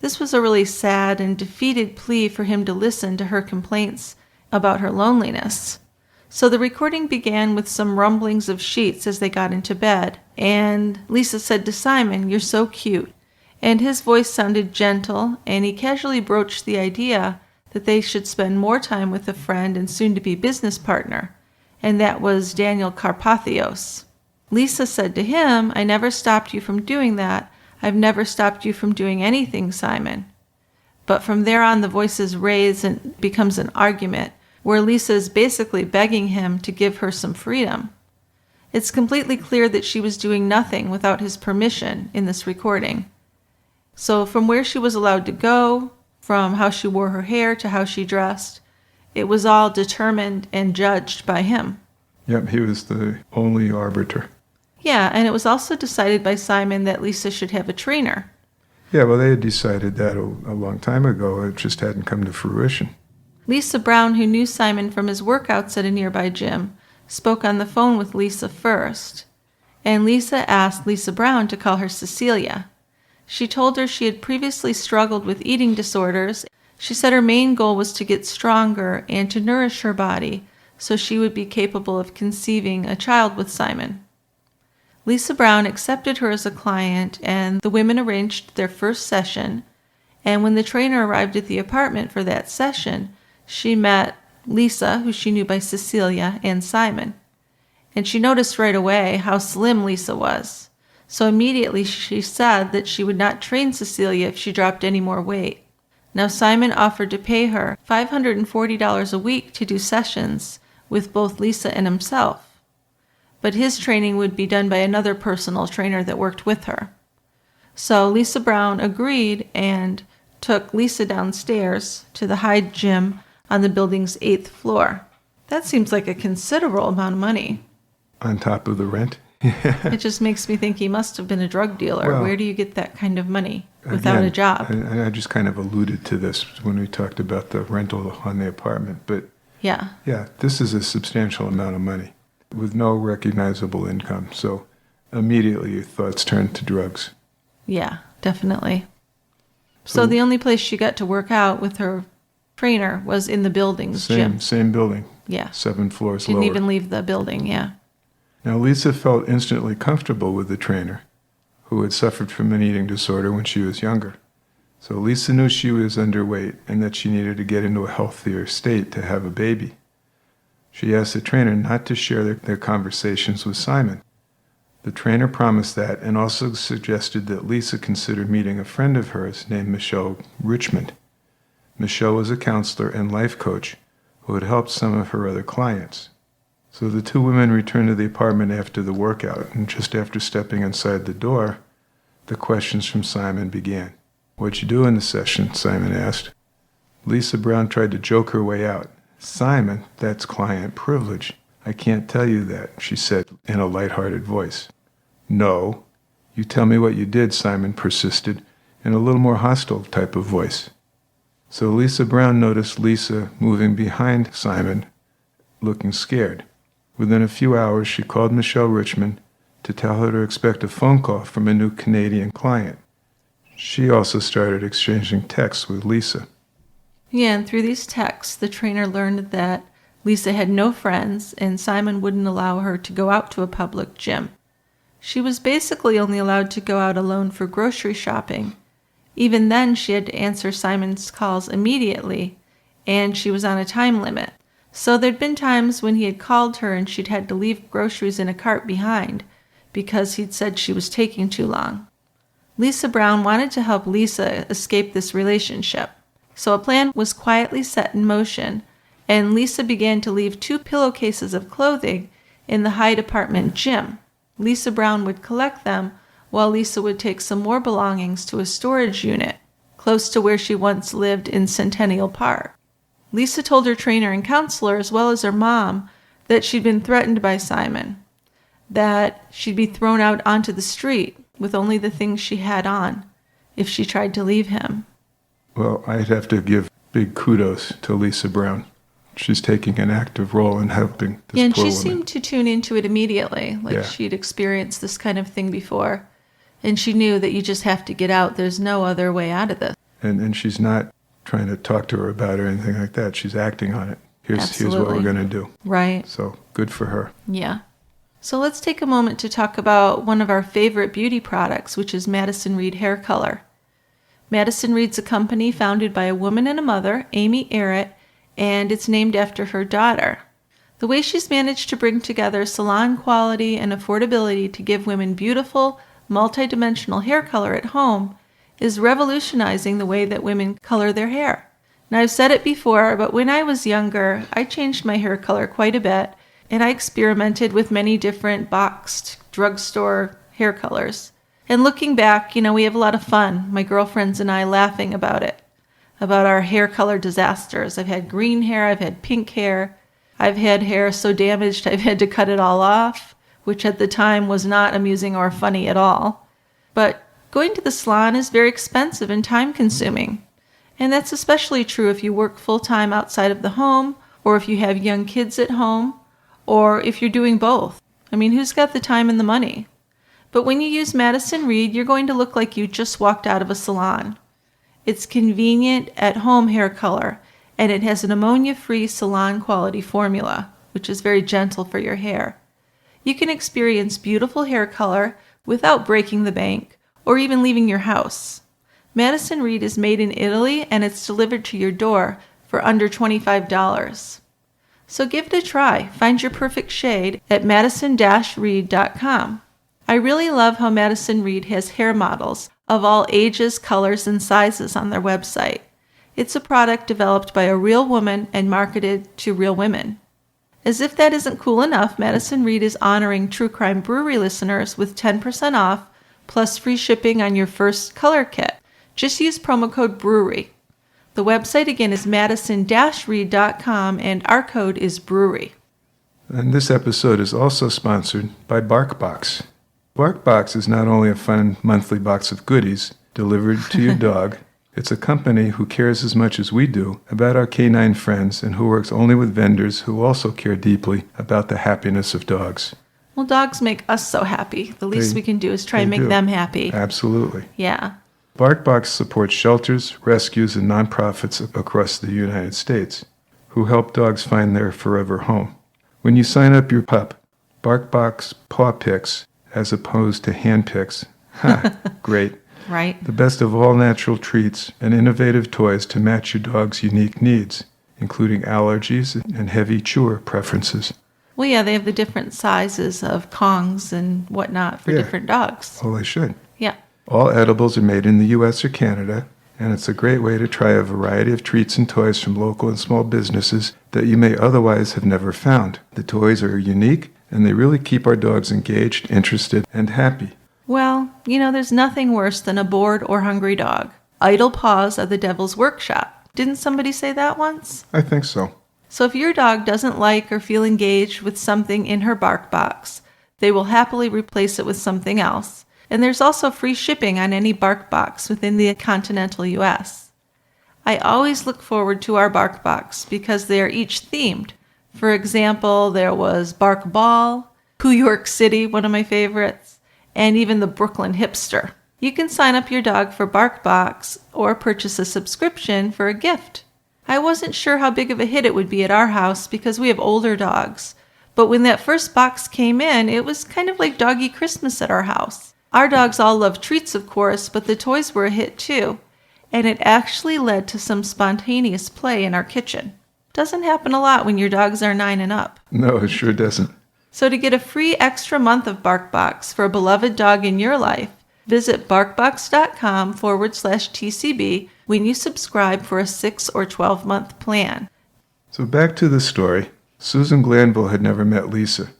This was a really sad and defeated plea for him to listen to her complaints about her loneliness. So the recording began with some rumblings of sheets as they got into bed, and Lisa said to Simon, "You're so cute." And his voice sounded gentle, and he casually broached the idea that they should spend more time with a friend and soon-to-be business partner, and that was Daniel Carpathios. Lisa said to him, "I never stopped you from doing that. I've never stopped you from doing anything, Simon." But from there on, the voices raise and becomes an argument, where Lisa is basically begging him to give her some freedom. It's completely clear that she was doing nothing without his permission in this recording. So from where she was allowed to go, from how she wore her hair to how she dressed, it was all determined and judged by him. Yep, he was the only arbiter. Yeah, and it was also decided by Simon that Lisa should have a trainer. Yeah, well, they had decided that a long time ago. It just hadn't come to fruition. Lisa Brown, who knew Simon from his workouts at a nearby gym, spoke on the phone with Lisa first. And Lisa asked Lisa Brown to call her Cecilia. She told her she had previously struggled with eating disorders. She said her main goal was to get stronger and to nourish her body so she would be capable of conceiving a child with Simon. Lisa Brown accepted her as a client, and the women arranged their first session. And when the trainer arrived at the apartment for that session, she met Lisa, who she knew by Cecilia, and Simon. And she noticed right away how slim Lisa was. So immediately she said that she would not train Cecilia if she dropped any more weight. Now Simon offered to pay her $540 a week to do sessions with both Lisa and himself. But his training would be done by another personal trainer that worked with her. So Lisa Brown agreed and took Lisa downstairs to the Hyde gym on the building's 8th floor. That seems like a considerable amount of money. On top of the rent? It just makes me think he must have been a drug dealer. Well, where do you get that kind of money without a job? I just kind of alluded to this when we talked about the rental on the apartment. But Yeah. this is a substantial amount of money with no recognizable income. So immediately your thoughts turned to drugs. Yeah, definitely. So the only place she got to work out with her trainer was in the building's gym. Same building. Yeah. 7 floors Didn't lower. even leave the building, yeah. Now, Lisa felt instantly comfortable with the trainer, who had suffered from an eating disorder when she was younger. So Lisa knew she was underweight and that she needed to get into a healthier state to have a baby. She asked the trainer not to share their conversations with Simon. The trainer promised that and also suggested that Lisa consider meeting a friend of hers named Michelle Richmond. Michelle was a counselor and life coach who had helped some of her other clients. So the two women returned to the apartment after the workout, and just after stepping inside the door, the questions from Simon began. "What'd you do in the session?" Simon asked. Lisa Brown tried to joke her way out. "Simon, that's client privilege. I can't tell you that," she said in a light-hearted voice. "No. You tell me what you did," Simon persisted, in a little more hostile type of voice. So Lisa Brown noticed Lisa moving behind Simon, looking scared. Within a few hours, she called Michelle Richmond to tell her to expect a phone call from a new Canadian client. She also started exchanging texts with Lisa. Yeah, and through these texts, the trainer learned that Lisa had no friends and Simon wouldn't allow her to go out to a public gym. She was basically only allowed to go out alone for grocery shopping. Even then, she had to answer Simon's calls immediately, and she was on a time limit. So there'd been times when he had called her and she'd had to leave groceries in a cart behind because he'd said she was taking too long. Lisa Brown wanted to help Lisa escape this relationship. So a plan was quietly set in motion, and Lisa began to leave 2 pillowcases of clothing in the Hyde apartment gym. Lisa Brown would collect them, while Lisa would take some more belongings to a storage unit close to where she once lived in Centennial Park. Lisa told her trainer and counselor, as well as her mom, that she'd been threatened by Simon, that she'd be thrown out onto the street with only the things she had on if she tried to leave him. Well, I'd have to give big kudos to Lisa Brown. She's taking an active role in helping this And poor she woman. seemed to tune into it immediately, like she'd experienced this kind of thing before. And she knew that you just have to get out. There's no other way out of this. And she's not trying to talk to her about it or anything like that. She's acting on it. Here's what Absolutely. we're going to do. Right. So good for her. Yeah. So let's take a moment to talk about one of our favorite beauty products, which is Madison Reed Hair Color. Madison Reed's a company founded by a woman and a mother, Amy Arrett, and it's named after her daughter. The way she's managed to bring together salon quality and affordability to give women beautiful, multidimensional hair color at home is revolutionizing the way that women color their hair. Now, I've said it before, but when I was younger, I changed my hair color quite a bit, and I experimented with many different boxed drugstore hair colors. And looking back, we have a lot of fun, my girlfriends and I, laughing about it, about our hair color disasters. I've had green hair, I've had pink hair, I've had hair so damaged I've had to cut it all off, which at the time was not amusing or funny at all. But going to the salon is very expensive and time-consuming. And that's especially true if you work full-time outside of the home, or if you have young kids at home, or if you're doing both. I mean, who's got the time and the money? But when you use Madison Reed, you're going to look like you just walked out of a salon. It's convenient at-home hair color, and it has an ammonia-free salon-quality formula, which is very gentle for your hair. You can experience beautiful hair color without breaking the bank or even leaving your house. Madison Reed is made in Italy, and it's delivered to your door for under $25. So give it a try. Find your perfect shade at madison-reed.com. I really love how Madison Reed has hair models of all ages, colors, and sizes on their website. It's a product developed by a real woman and marketed to real women. As if that isn't cool enough, Madison Reed is honoring True Crime Brewery listeners with 10% off plus free shipping on your first color kit. Just use promo code BREWERY. The website again is madison-reed.com and our code is BREWERY. And this episode is also sponsored by BarkBox. BarkBox is not only a fun monthly box of goodies delivered to your dog, it's a company who cares as much as we do about our canine friends and who works only with vendors who also care deeply about the happiness of dogs. Well, dogs make us so happy. The least we can do is try and make them happy. Absolutely. Yeah. BarkBox supports shelters, rescues, and nonprofits across the United States who help dogs find their forever home. When you sign up your pup, BarkBox paw picks as opposed to hand picks. Ha, great. Right. The best of all natural treats and innovative toys to match your dog's unique needs, including allergies and heavy chewer preferences. Well, yeah, they have the different sizes of Kongs and whatnot for different dogs. Well, they should. Yeah. All edibles are made in the U.S. or Canada, and it's a great way to try a variety of treats and toys from local and small businesses that you may otherwise have never found. The toys are unique, and they really keep our dogs engaged, interested, and happy. Well, there's nothing worse than a bored or hungry dog. Idle paws are the devil's workshop. Didn't somebody say that once? I think so. So if your dog doesn't like or feel engaged with something in her bark box, they will happily replace it with something else. and there's also free shipping on any BarkBox within the continental US. I always look forward to our BarkBox because they are each themed. For example, there was Bark Ball, New York City, one of my favorites, and even the Brooklyn Hipster. You can sign up your dog for BarkBox or purchase a subscription for a gift. I wasn't sure how big of a hit it would be at our house because we have older dogs, but when that first box came in, it was kind of like doggy Christmas at our house. Our dogs all love treats, of course, but the toys were a hit too, and it actually led to some spontaneous play in our kitchen. Doesn't happen a lot when your dogs are 9 and up. No, it sure doesn't. So to get a free extra month of BarkBox for a beloved dog in your life, visit barkbox.com/TCB when you subscribe for a 6 or 12-month plan. So back to the story. Susan Glanville had never met Lisa,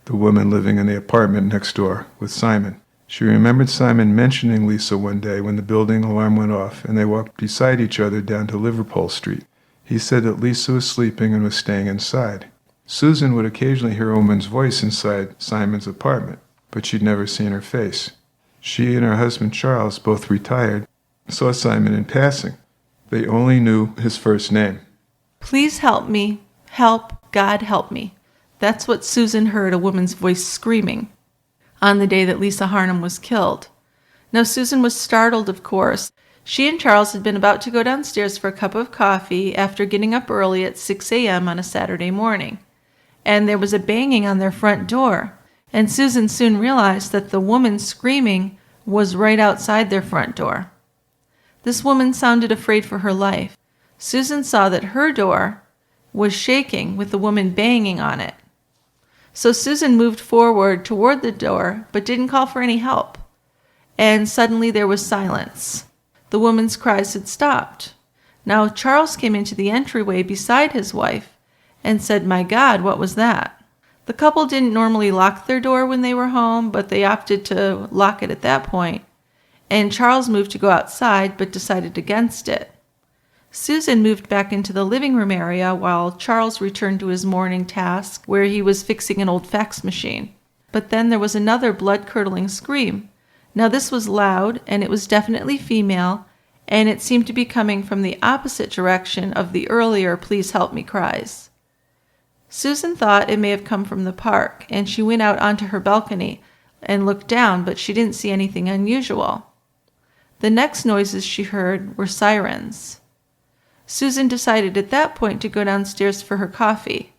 the woman living in the apartment next door with Simon. She remembered Simon mentioning Lisa one day when the building alarm went off and they walked beside each other down to Liverpool Street. He said that Lisa was sleeping and was staying inside. Susan would occasionally hear a woman's voice inside Simon's apartment, but she'd never seen her face. She and her husband Charles, both retired, saw Simon in passing. They only knew his first name. Please help me. Help, God help me. That's what Susan heard a woman's voice screaming on the day that Lisa Harnum was killed. Now, Susan was startled, of course. She and Charles had been about to go downstairs for a cup of coffee after getting up early at 6 a.m. on a Saturday morning. And there was a banging on their front door. And Susan soon realized that the woman screaming was right outside their front door. This woman sounded afraid for her life. Susan saw that her door was shaking with the woman banging on it. So Susan moved forward toward the door, but didn't call for any help. And suddenly there was silence. The woman's cries had stopped. Now Charles came into the entryway beside his wife and said, "My God, what was that?" The couple didn't normally lock their door when they were home, but they opted to lock it at that point. And Charles moved to go outside, but decided against it. Susan moved back into the living room area while Charles returned to his morning task where he was fixing an old fax machine. But then there was another blood-curdling scream. Now this was loud, and it was definitely female, and it seemed to be coming from the opposite direction of the earlier "please help me" cries. Susan thought it may have come from the park, and she went out onto her balcony and looked down, but she didn't see anything unusual. The next noises she heard were sirens. Susan decided at that point to go downstairs for her coffee.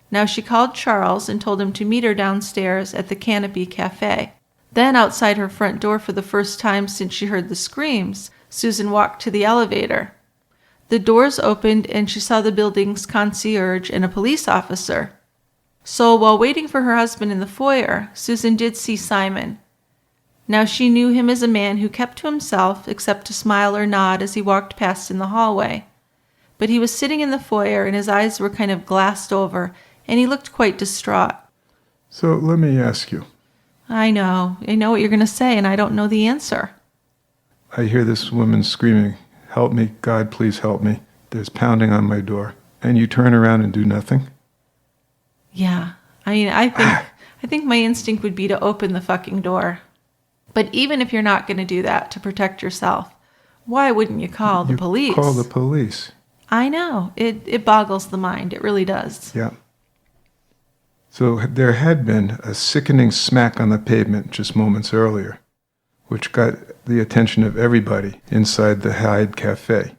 Now she called Charles and told him to meet her downstairs at the Canopy Cafe. Then outside her front door for the first time since she heard the screams, Susan walked to the elevator. The doors opened and she saw the building's concierge and a police officer. So while waiting for her husband in the foyer, Susan did see Simon. Now she knew him as a man who kept to himself except to smile or nod as he walked past in the hallway. But he was sitting in the foyer and his eyes were kind of glassed over and he looked quite distraught. So let me ask you. I know what you're going to say and I don't know the answer. I hear this woman screaming, "Help me, God, please help me." There's pounding on my door. And you turn around and do nothing? Yeah, I think my instinct would be to open the fucking door. But even if you're not going to do that to protect yourself, why wouldn't you call the police? Call the police. I know. It boggles the mind. It really does. Yeah. So there had been a sickening smack on the pavement just moments earlier, which got the attention of everybody inside the Hyde Cafe.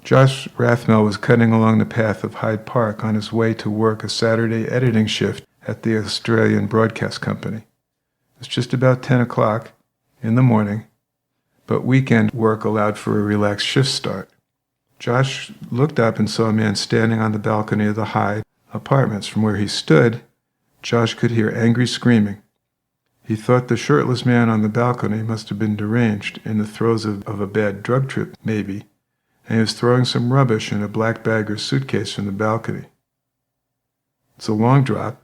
Josh Rathmell was cutting along the path of Hyde Park on his way to work a Saturday editing shift at the Australian Broadcast Company. It was just about 10 o'clock in the morning, but weekend work allowed for a relaxed shift start. Josh looked up and saw a man standing on the balcony of the Hyde apartments. From where he stood, Josh could hear angry screaming. He thought the shirtless man on the balcony must have been deranged, in the throes of a bad drug trip, maybe, and he was throwing some rubbish in a black bag or suitcase from the balcony. It's a long drop,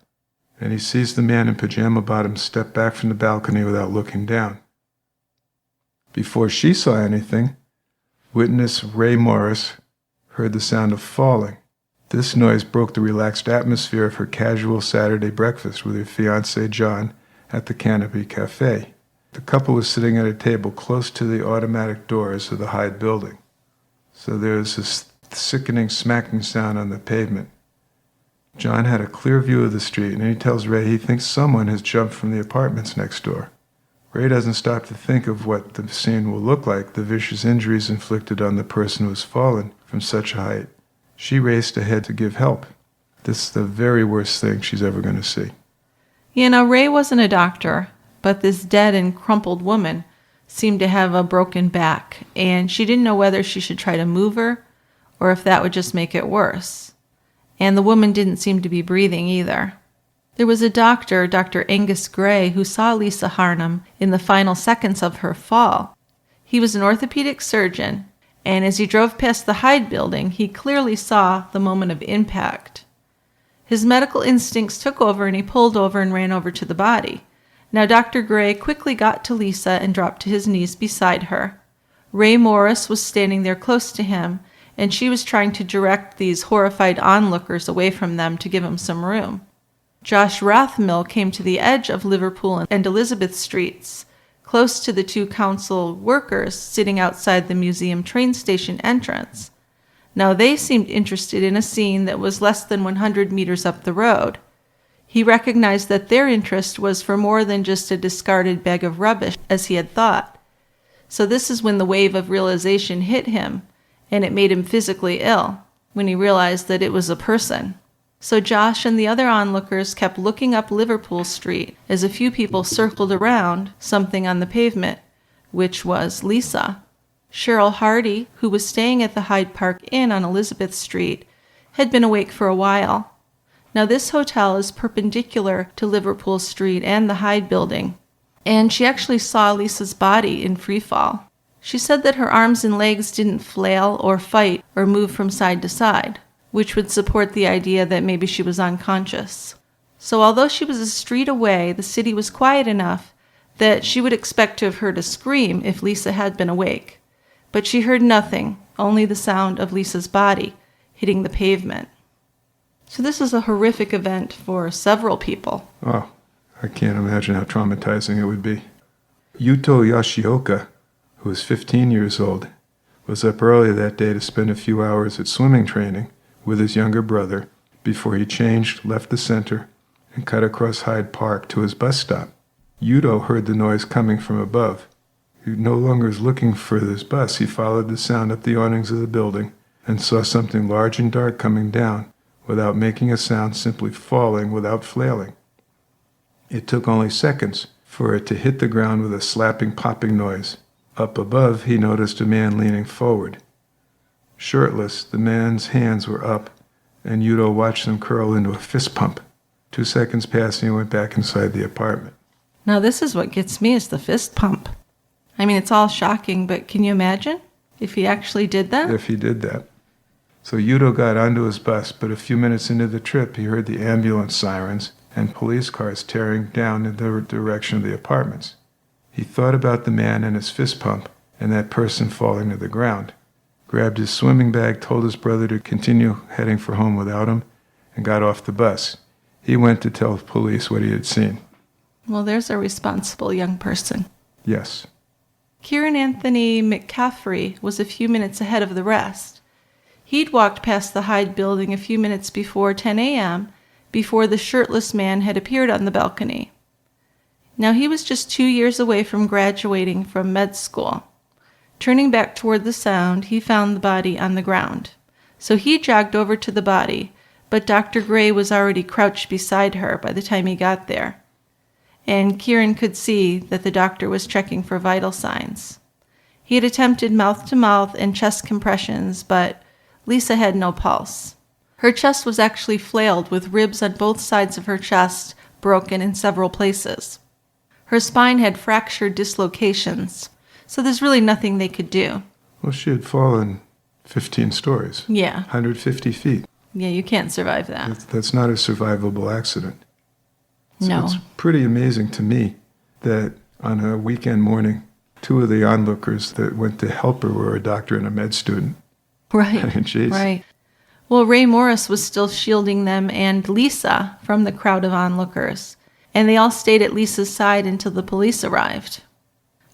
and he sees the man in pajama bottoms step back from the balcony without looking down. Before she saw anything, witness Ray Morris heard the sound of falling. This noise broke the relaxed atmosphere of her casual Saturday breakfast with her fiancé John at the Canopy Cafe. The couple was sitting at a table close to the automatic doors of the Hyde building. So there's this sickening smacking sound on the pavement. John had a clear view of the street, and he tells Ray he thinks someone has jumped from the apartments next door. Ray doesn't stop to think of what the scene will look like, the vicious injuries inflicted on the person who has fallen from such a height. She raced ahead to give help. This is the very worst thing she's ever going to see. You know, Ray wasn't a doctor, but this dead and crumpled woman seemed to have a broken back, and she didn't know whether she should try to move her or if that would just make it worse. And the woman didn't seem to be breathing either. There was a doctor, Dr. Angus Gray, who saw Lisa Harnum in the final seconds of her fall. He was an orthopedic surgeon, and as he drove past the Hyde building, he clearly saw the moment of impact. His medical instincts took over, and he pulled over and ran over to the body. Now Dr. Gray quickly got to Lisa and dropped to his knees beside her. Ray Morris was standing there close to him, and she was trying to direct these horrified onlookers away from them to give him some room. Josh Rothman came to the edge of Liverpool and Elizabeth Streets, close to the two council workers sitting outside the museum train station entrance. Now they seemed interested in a scene that was less than 100 meters up the road. He recognized that their interest was for more than just a discarded bag of rubbish, as he had thought. So this is when the wave of realization hit him, and it made him physically ill, when he realized that it was a person. So Josh and the other onlookers kept looking up Liverpool Street as a few people circled around something on the pavement, which was Lisa. Cheryl Hardy, who was staying at the Hyde Park Inn on Elizabeth Street, had been awake for a while. Now this hotel is perpendicular to Liverpool Street and the Hyde building, and she actually saw Lisa's body in free fall. She said that her arms and legs didn't flail or fight or move from side to side, which would support the idea that maybe she was unconscious. So although she was a street away, the city was quiet enough that she would expect to have heard a scream if Lisa had been awake. But she heard nothing, only the sound of Lisa's body hitting the pavement. So this is a horrific event for several people. Oh, I can't imagine how traumatizing it would be. Yuto Yoshioka, who was 15 years old, was up early that day to spend a few hours at swimming training with his younger brother before he changed, left the center, and cut across Hyde Park to his bus stop. Yuto heard the noise coming from above. He no longer was looking for this bus. He followed the sound up the awnings of the building and saw something large and dark coming down without making a sound, simply falling without flailing. It took only seconds for it to hit the ground with a slapping, popping noise. Up above, he noticed a man leaning forward. Shirtless, the man's hands were up, and Yuto watched them curl into a fist pump. 2 seconds passed, and he went back inside the apartment. Now this is what gets me, is the fist pump. I mean, it's all shocking, but can you imagine if he actually did that? If he did that. So Yuto got onto his bus, but a few minutes into the trip, he heard the ambulance sirens and police cars tearing down in the direction of the apartments. He thought about the man and his fist pump and that person falling to the ground, grabbed his swimming bag, told his brother to continue heading for home without him, and got off the bus. He went to tell police what he had seen. Well, there's a responsible young person. Yes. Kieran Anthony McCaffrey was a few minutes ahead of the rest. He'd walked past the Hyde building a few minutes before 10 a.m., before the shirtless man had appeared on the balcony. Now he was just 2 years away from graduating from med school. Turning back toward the sound, he found the body on the ground. So he jogged over to the body, but Dr. Gray was already crouched beside her by the time he got there. And Kieran could see that the doctor was checking for vital signs. He had attempted mouth-to-mouth and chest compressions, but Lisa had no pulse. Her chest was actually flailed, with ribs on both sides of her chest broken in several places. Her spine had fractured dislocations, so there's really nothing they could do. Well, she had fallen 15 stories. Yeah. 150 feet. Yeah, you can't survive that. That's not a survivable accident. No. It's pretty amazing to me that on a weekend morning, 2 of the onlookers that went to help her were a doctor and a med student. Right. Jeez. Right. Well, Ray Morris was still shielding them and Lisa from the crowd of onlookers, and they all stayed at Lisa's side until the police arrived.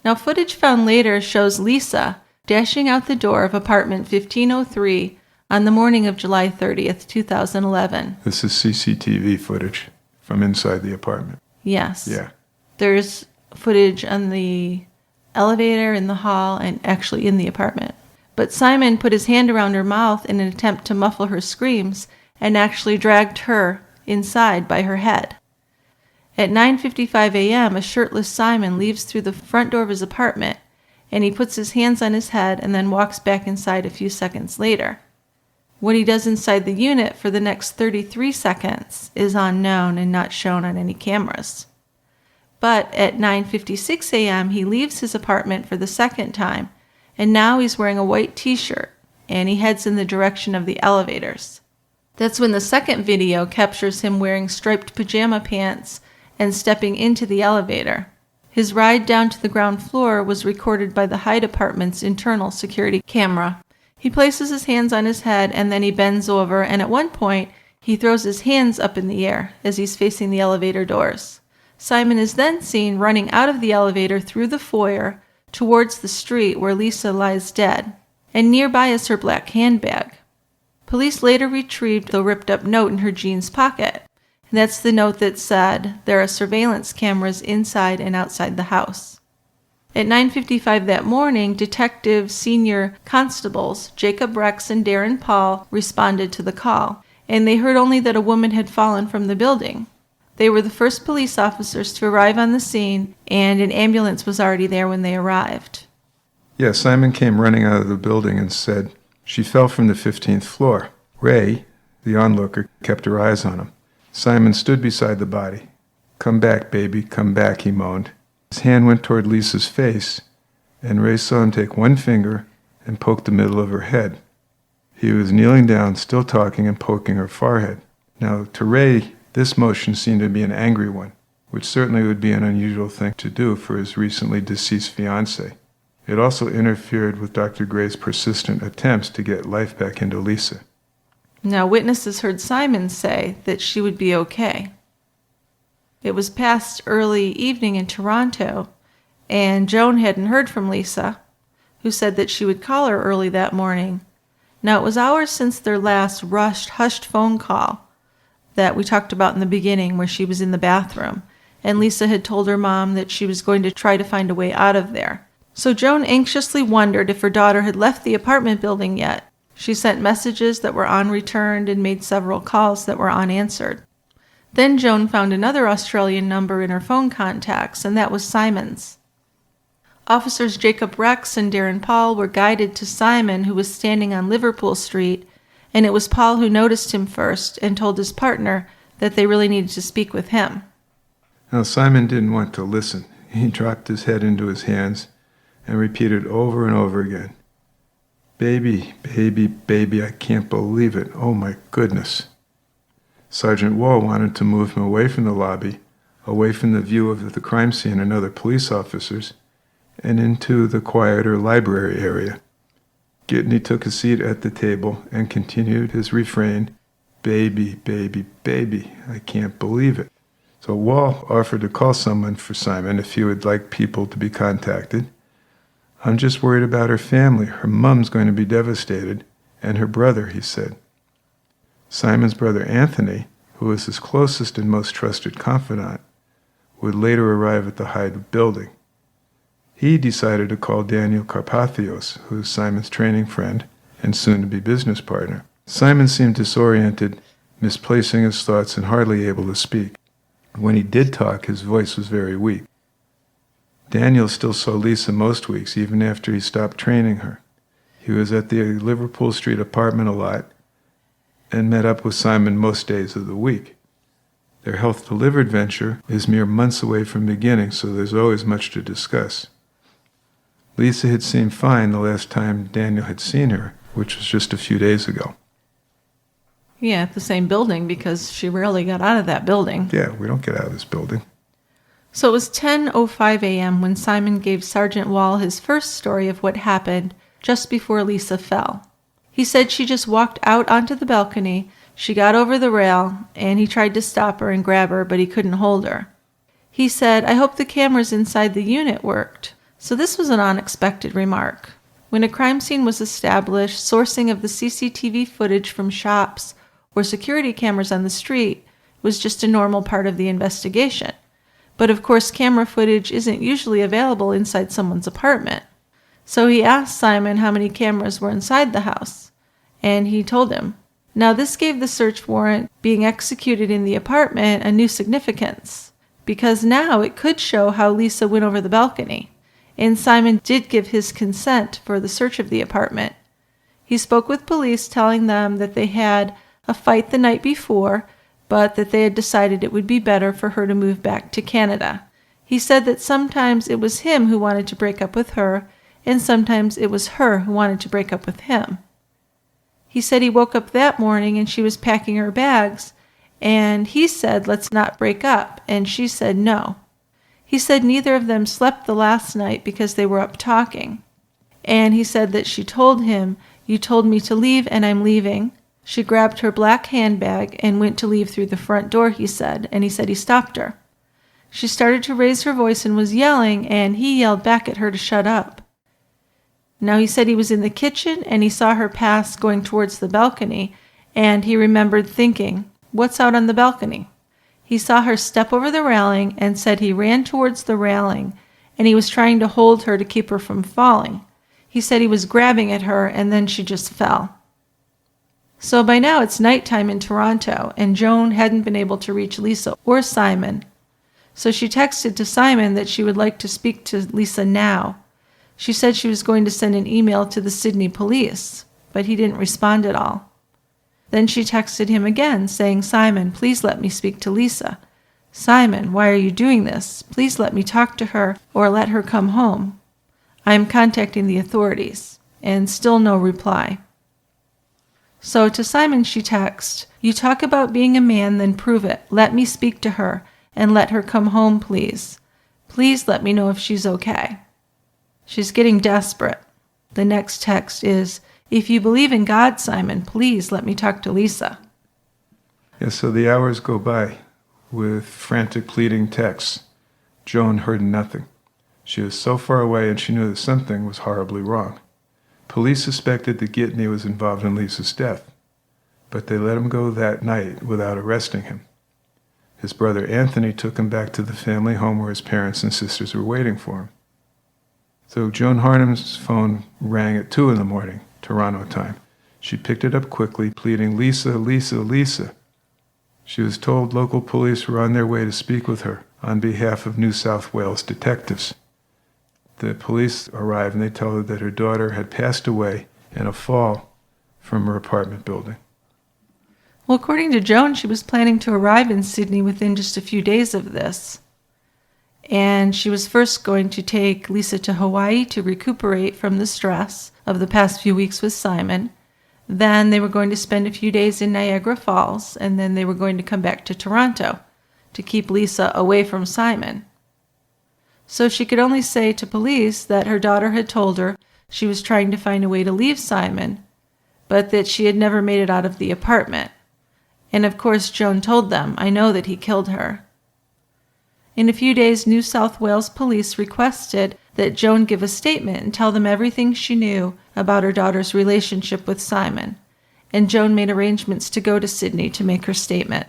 Now, footage found later shows Lisa dashing out the door of apartment 1503 on the morning of July 30th, 2011. This is CCTV footage from inside the apartment. Yes. Yeah. There's footage on the elevator, in the hall, and actually in the apartment. But Simon put his hand around her mouth in an attempt to muffle her screams and actually dragged her inside by her head. At 9:55 a.m., a shirtless Simon leaves through the front door of his apartment, and he puts his hands on his head and then walks back inside a few seconds later. What he does inside the unit for the next 33 seconds is unknown and not shown on any cameras. But at 9:56 a.m., he leaves his apartment for the second time, and now he's wearing a white t-shirt, and he heads in the direction of the elevators. That's when the second video captures him wearing striped pajama pants and stepping into the elevator. His ride down to the ground floor was recorded by the Hyde apartment's internal security camera. He places his hands on his head and then he bends over, and at one point he throws his hands up in the air as he's facing the elevator doors. Simon is then seen running out of the elevator through the foyer towards the street where Lisa lies dead, and nearby is her black handbag. Police later retrieved the ripped-up note in her jeans pocket, and that's the note that said there are surveillance cameras inside and outside the house. At 9:55 that morning, Detective Senior Constables Jacob Rex and Darren Paul responded to the call, and they heard only that a woman had fallen from the building. They were the first police officers to arrive on the scene, and an ambulance was already there when they arrived. Yeah, Simon came running out of the building and said she fell from the 15th floor. Ray, the onlooker, kept her eyes on him. Simon stood beside the body. "Come back, baby, come back," he moaned. His hand went toward Lisa's face, and Ray saw him take one finger and poke the middle of her head. He was kneeling down, still talking and poking her forehead. Now, to Ray, this motion seemed to be an angry one, which certainly would be an unusual thing to do for his recently deceased fiancée. It also interfered with Dr. Gray's persistent attempts to get life back into Lisa. Now, witnesses heard Simon say that she would be okay. It was past early evening in Toronto, and Joan hadn't heard from Lisa, who said that she would call her early that morning. Now, it was hours since their last hushed phone call that we talked about in the beginning, where she was in the bathroom, and Lisa had told her mom that she was going to try to find a way out of there. So Joan anxiously wondered if her daughter had left the apartment building yet. She sent messages that were unreturned and made several calls that were unanswered. Then Joan found another Australian number in her phone contacts, and that was Simon's. Officers Jacob Rex and Darren Paul were guided to Simon, who was standing on Liverpool Street, and it was Paul who noticed him first and told his partner that they really needed to speak with him. Now, Simon didn't want to listen. He dropped his head into his hands and repeated over and over again, "Baby, baby, baby, I can't believe it. Oh my goodness." Sergeant Wall wanted to move him away from the lobby, away from the view of the crime scene and other police officers, and into the quieter library area. Gittany took a seat at the table and continued his refrain, "Baby, baby, baby, I can't believe it." So Wall offered to call someone for Simon if he would like people to be contacted. "I'm just worried about her family. Her mom's going to be devastated, and her brother," he said. Simon's brother Anthony, who was his closest and most trusted confidant, would later arrive at the Hyde building. He decided to call Daniel Carpathios, who is Simon's training friend and soon-to-be business partner. Simon seemed disoriented, misplacing his thoughts and hardly able to speak. When he did talk, his voice was very weak. Daniel still saw Lisa most weeks, even after he stopped training her. He was at the Liverpool Street apartment a lot and met up with Simon most days of the week. Their health-delivered venture is mere months away from beginning, so there's always much to discuss. Lisa had seemed fine the last time Daniel had seen her, which was just a few days ago. Yeah, at the same building, because she rarely got out of that building. Yeah, we don't get out of this building. So it was 10:05 a.m. when Simon gave Sergeant Wall his first story of what happened just before Lisa fell. He said she just walked out onto the balcony, she got over the rail, and he tried to stop her and grab her, but he couldn't hold her. He said, "I hope the cameras inside the unit worked." So this was an unexpected remark. When a crime scene was established, sourcing of the CCTV footage from shops or security cameras on the street was just a normal part of the investigation. But of course, camera footage isn't usually available inside someone's apartment. So he asked Simon how many cameras were inside the house, and he told him. Now this gave the search warrant being executed in the apartment a new significance, because now it could show how Lisa went over the balcony. And Simon did give his consent for the search of the apartment. He spoke with police, telling them that they had a fight the night before, but that they had decided it would be better for her to move back to Canada. He said that sometimes it was him who wanted to break up with her, and sometimes it was her who wanted to break up with him. He said he woke up that morning and she was packing her bags, and he said, "Let's not break up," and she said no. He said neither of them slept the last night because they were up talking. And he said that she told him, "You told me to leave and I'm leaving." She grabbed her black handbag and went to leave through the front door, he said, and he said he stopped her. She started to raise her voice and was yelling, and he yelled back at her to shut up. Now he said he was in the kitchen and he saw her pass going towards the balcony, and he remembered thinking, "What's out on the balcony?" He saw her step over the railing and said he ran towards the railing and he was trying to hold her to keep her from falling. He said he was grabbing at her and then she just fell. So by now it's nighttime in Toronto and Joan hadn't been able to reach Lisa or Simon. So she texted to Simon that she would like to speak to Lisa now. She said she was going to send an email to the Sydney police, but he didn't respond at all. Then she texted him again, saying, "Simon, please let me speak to Lisa. Simon, why are you doing this? Please let me talk to her or let her come home. I am contacting the authorities." And still no reply. So to Simon she texted, "You talk about being a man, then prove it. Let me speak to her and let her come home, please. Please let me know if she's okay." She's getting desperate. The next text is, "If you believe in God, Simon, please let me talk to Lisa." Yeah, so the hours go by with frantic pleading texts. Joan heard nothing. She was so far away and she knew that something was horribly wrong. Police suspected that Gittany was involved in Lisa's death, but they let him go that night without arresting him. His brother Anthony took him back to the family home where his parents and sisters were waiting for him. So Joan Harnum's phone rang at 2 in the morning, Toronto time. She picked it up quickly, pleading, "Lisa, Lisa, Lisa." She was told local police were on their way to speak with her on behalf of New South Wales detectives. The police arrived and they told her that her daughter had passed away in a fall from her apartment building. Well, according to Joan, she was planning to arrive in Sydney within just a few days of this. And she was first going to take Lisa to Hawaii to recuperate from the stress of the past few weeks with Simon. Then they were going to spend a few days in Niagara Falls, and then they were going to come back to Toronto to keep Lisa away from Simon. So she could only say to police that her daughter had told her she was trying to find a way to leave Simon, but that she had never made it out of the apartment. And of course Joan told them, "I know that he killed her." In a few days, New South Wales police requested that Joan give a statement and tell them everything she knew about her daughter's relationship with Simon, and Joan made arrangements to go to Sydney to make her statement.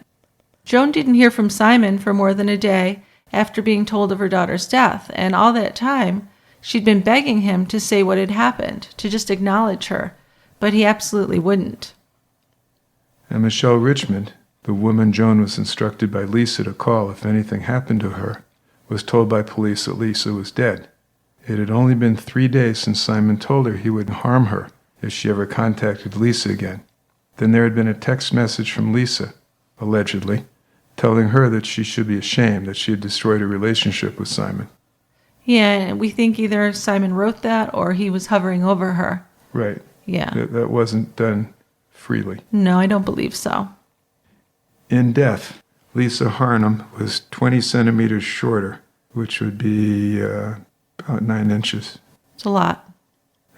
Joan didn't hear from Simon for more than a day after being told of her daughter's death, and all that time she'd been begging him to say what had happened, to just acknowledge her, but he absolutely wouldn't. And Michelle Richmond, the woman Joan was instructed by Lisa to call if anything happened to her, was told by police that Lisa was dead. It had only been 3 days since Simon told her he would harm her if she ever contacted Lisa again. Then there had been a text message from Lisa, allegedly, telling her that she should be ashamed that she had destroyed her relationship with Simon. Yeah, and we think either Simon wrote that or he was hovering over her. Right. Yeah. That wasn't done freely. No, I don't believe so. In death, Lisa Harnum was 20 centimeters shorter, which would be about 9 inches. It's a lot.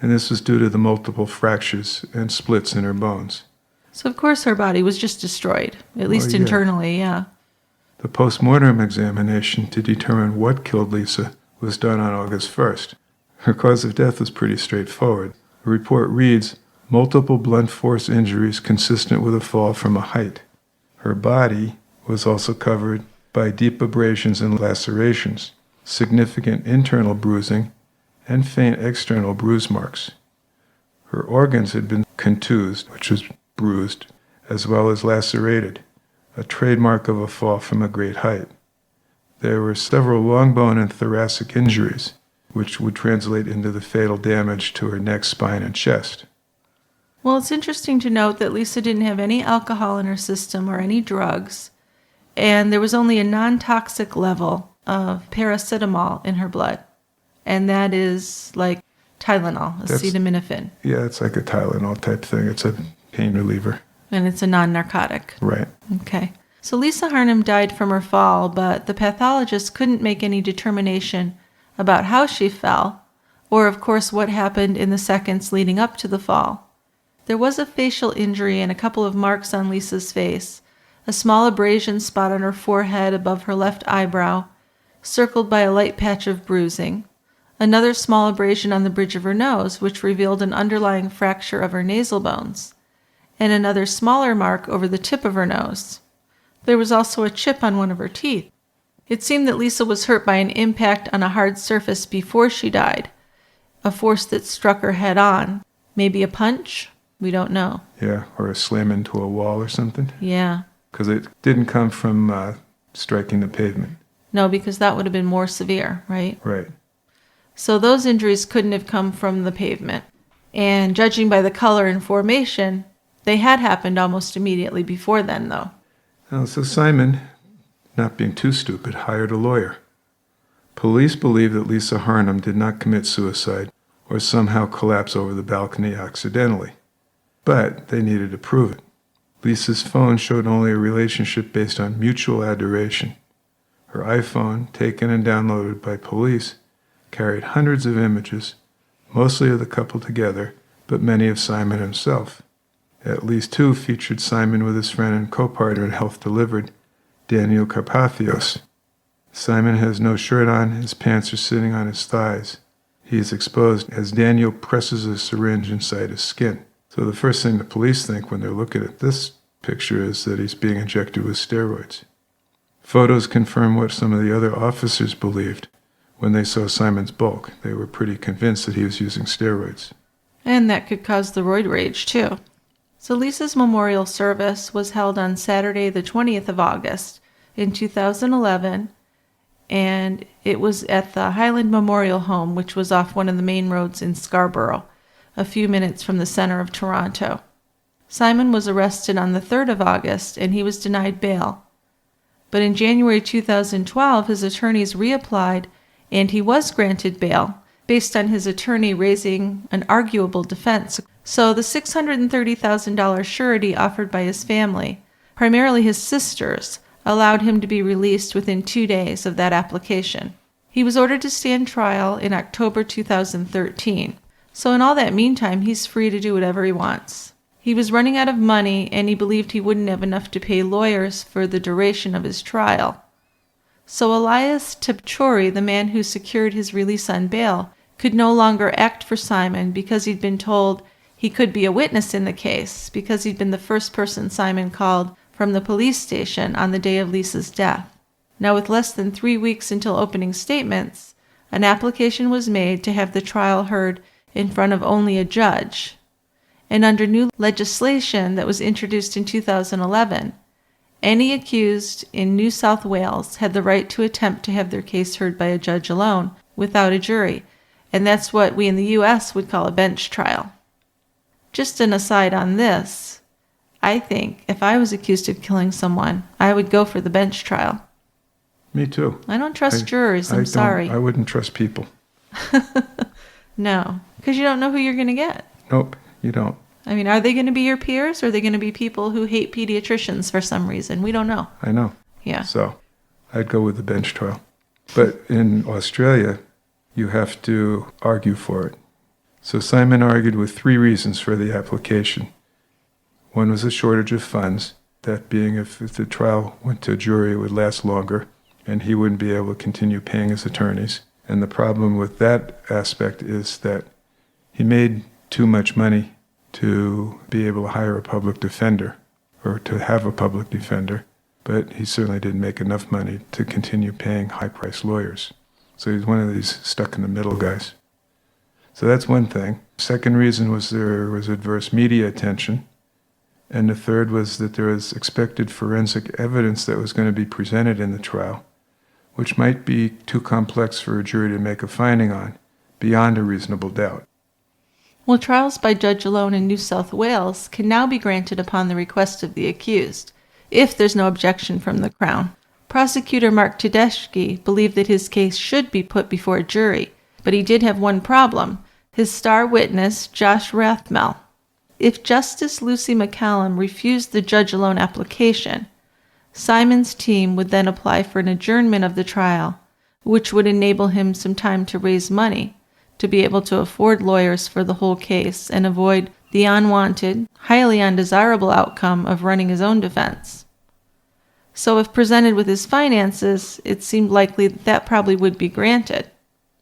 And this was due to the multiple fractures and splits in her bones. So of course her body was just destroyed, at least internally, yeah. The post-mortem examination to determine what killed Lisa was done on August 1st. Her cause of death was pretty straightforward. The report reads, multiple blunt force injuries consistent with a fall from a height. Her body was also covered by deep abrasions and lacerations, significant internal bruising, and faint external bruise marks. Her organs had been contused, which was bruised, as well as lacerated, a trademark of a fall from a great height. There were several long bone and thoracic injuries, which would translate into the fatal damage to her neck, spine, and chest. Well, it's interesting to note that Lisa didn't have any alcohol in her system or any drugs, and there was only a non-toxic level of paracetamol in her blood, and that is like Tylenol, acetaminophen. Yeah, it's like a Tylenol type thing. It's a pain reliever. And it's a non-narcotic. Right. Okay. So Lisa Harnum died from her fall, but the pathologist couldn't make any determination about how she fell, or of course what happened in the seconds leading up to the fall. There was a facial injury and a couple of marks on Lisa's face, a small abrasion spot on her forehead above her left eyebrow, circled by a light patch of bruising, another small abrasion on the bridge of her nose, which revealed an underlying fracture of her nasal bones, and another smaller mark over the tip of her nose. There was also a chip on one of her teeth. It seemed that Lisa was hurt by an impact on a hard surface before she died, a force that struck her head on. Maybe a punch? We don't know. Yeah, or a slam into a wall or something. Yeah. Because it didn't come from striking the pavement. No, because that would have been more severe, right? Right. So those injuries couldn't have come from the pavement. And judging by the color and formation, they had happened almost immediately before then, though. So Simon, not being too stupid, hired a lawyer. Police believe that Lisa Harnum did not commit suicide or somehow collapse over the balcony accidentally. But they needed to prove it. Lisa's phone showed only a relationship based on mutual adoration. Her iPhone, taken and downloaded by police, carried hundreds of images, mostly of the couple together, but many of Simon himself. At least 2 featured Simon with his friend and co-partner in Health Delivered, Daniel Carpathios. Simon has no shirt on, his pants are sitting on his thighs. He is exposed as Daniel presses a syringe inside his skin. So the first thing the police think when they're looking at this picture is that he's being injected with steroids. Photos confirm what some of the other officers believed when they saw Simon's bulk. They were pretty convinced that he was using steroids. And that could cause the roid rage, too. So Lisa's memorial service was held on Saturday, the 20th of August in 2011, and it was at the Highland Memorial Home, which was off one of the main roads in Scarborough, a few minutes from the center of Toronto. Simon was arrested on the 3rd of August, and he was denied bail. But in January 2012, his attorneys reapplied, and he was granted bail, based on his attorney raising an arguable defense. So the $630,000 surety offered by his family, primarily his sisters, allowed him to be released within 2 days of that application. He was ordered to stand trial in October 2013. So in all that meantime, he's free to do whatever he wants. He was running out of money, and he believed he wouldn't have enough to pay lawyers for the duration of his trial. So Elias Tepchori, the man who secured his release on bail, could no longer act for Simon because he'd been told he could be a witness in the case because he'd been the first person Simon called from the police station on the day of Lisa's death. Now, with less than 3 weeks until opening statements, an application was made to have the trial heard in front of only a judge. And under new legislation that was introduced in 2011, any accused in New South Wales had the right to attempt to have their case heard by a judge alone, without a jury, and that's what we in the U.S. would call a bench trial. Just an aside on this, I think if I was accused of killing someone, I would go for the bench trial. Me too. I don't trust jurors, I'm sorry. I wouldn't trust people. No, because you don't know who you're going to get. Nope, you don't. I mean, are they going to be your peers, or are they going to be people who hate pediatricians for some reason? We don't know. I know. Yeah. So I'd go with the bench trial. But in Australia, you have to argue for it. So Simon argued with 3 reasons for the application. One was a shortage of funds, that being if the trial went to a jury, it would last longer, and he wouldn't be able to continue paying his attorneys. And the problem with that aspect is that he made too much money to be able to hire a public defender or to have a public defender, but he certainly didn't make enough money to continue paying high-priced lawyers. So he's one of these stuck-in-the-middle guys. So that's one thing. Second reason was there was adverse media attention. And the third was that there was expected forensic evidence that was going to be presented in the trial, which might be too complex for a jury to make a finding on, beyond a reasonable doubt. Well, trials by judge alone in New South Wales can now be granted upon the request of the accused, if there's no objection from the Crown. Prosecutor Mark Tedeschi believed that his case should be put before a jury, but he did have one problem: his star witness, Josh Rothman. If Justice Lucy McCallum refused the judge-alone application, Simon's team would then apply for an adjournment of the trial, which would enable him some time to raise money to be able to afford lawyers for the whole case and avoid the unwanted, highly undesirable outcome of running his own defense. So if presented with his finances, it seemed likely that probably would be granted.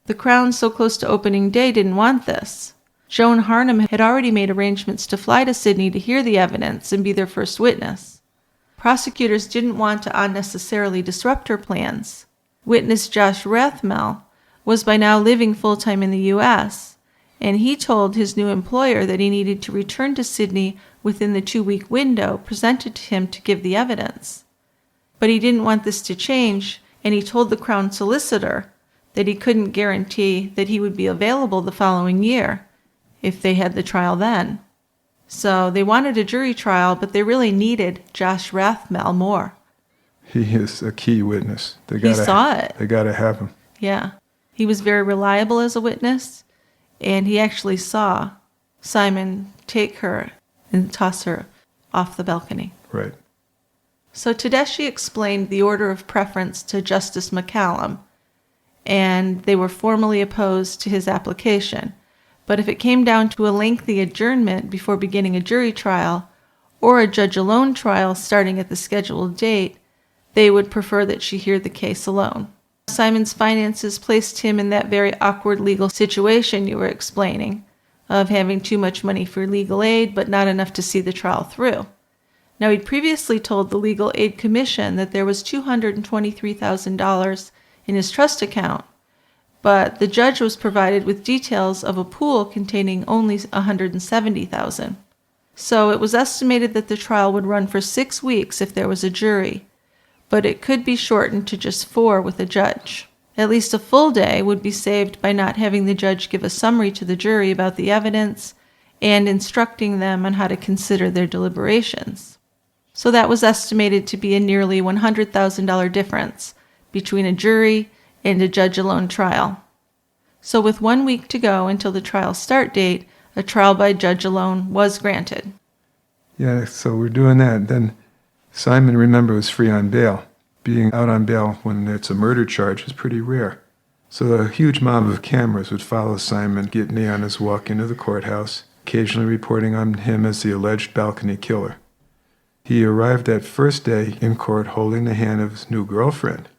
The Crown, so close to opening day, didn't want this. Joan Harnum had already made arrangements to fly to Sydney to hear the evidence and be their first witness. Prosecutors didn't want to unnecessarily disrupt her plans. Witness Josh Rothman was by now living full-time in the U.S., and he told his new employer that he needed to return to Sydney within the 2-week window presented to him to give the evidence. But he didn't want this to change, and he told the Crown solicitor that he couldn't guarantee that he would be available the following year if they had the trial then. So they wanted a jury trial, but they really needed Josh Rothman more. He is a key witness. He saw it. They got to have him. Yeah. He was very reliable as a witness, and he actually saw Simon take her and toss her off the balcony. Right. So Tedeschi explained the order of preference to Justice McCallum, and they were formally opposed to his application. But if it came down to a lengthy adjournment before beginning a jury trial, or a judge-alone trial starting at the scheduled date, they would prefer that she hear the case alone. Simon's finances placed him in that very awkward legal situation you were explaining, of having too much money for legal aid but not enough to see the trial through. Now, he'd previously told the Legal Aid Commission that there was $223,000 in his trust account, but the judge was provided with details of a pool containing only $170,000. So it was estimated that the trial would run for 6 weeks if there was a jury, but it could be shortened to just 4 with a judge. At least a full day would be saved by not having the judge give a summary to the jury about the evidence and instructing them on how to consider their deliberations. So that was estimated to be a nearly $100,000 difference between a jury and a judge-alone trial. So with 1 week to go until the trial start date, a trial by judge alone was granted. Yeah, so we're doing that. Then Simon, remember, was free on bail. Being out on bail when it's a murder charge is pretty rare. So a huge mob of cameras would follow Simon Gittany on his walk into the courthouse, occasionally reporting on him as the alleged balcony killer. He arrived that first day in court holding the hand of his new girlfriend,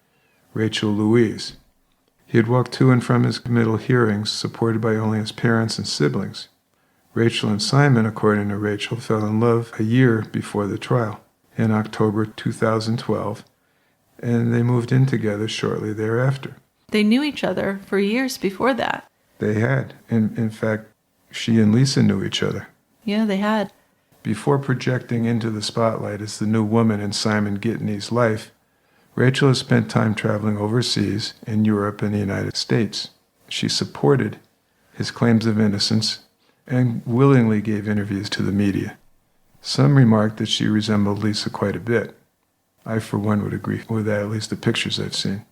Rachel Louise. He had walked to and from his committal hearings, supported by only his parents and siblings. Rachel and Simon, according to Rachel, fell in love a year before the trial, in October 2012, and they moved in together shortly thereafter. They knew each other for years before that. They had. In fact, she and Lisa knew each other. Yeah, they had. Before projecting into the spotlight as the new woman in Simon Gittany's life, Rachel has spent time traveling overseas in Europe and the United States. She supported his claims of innocence and willingly gave interviews to the media. Some remarked that she resembled Lisa quite a bit. I, for one, would agree with that, at least the pictures I've seen.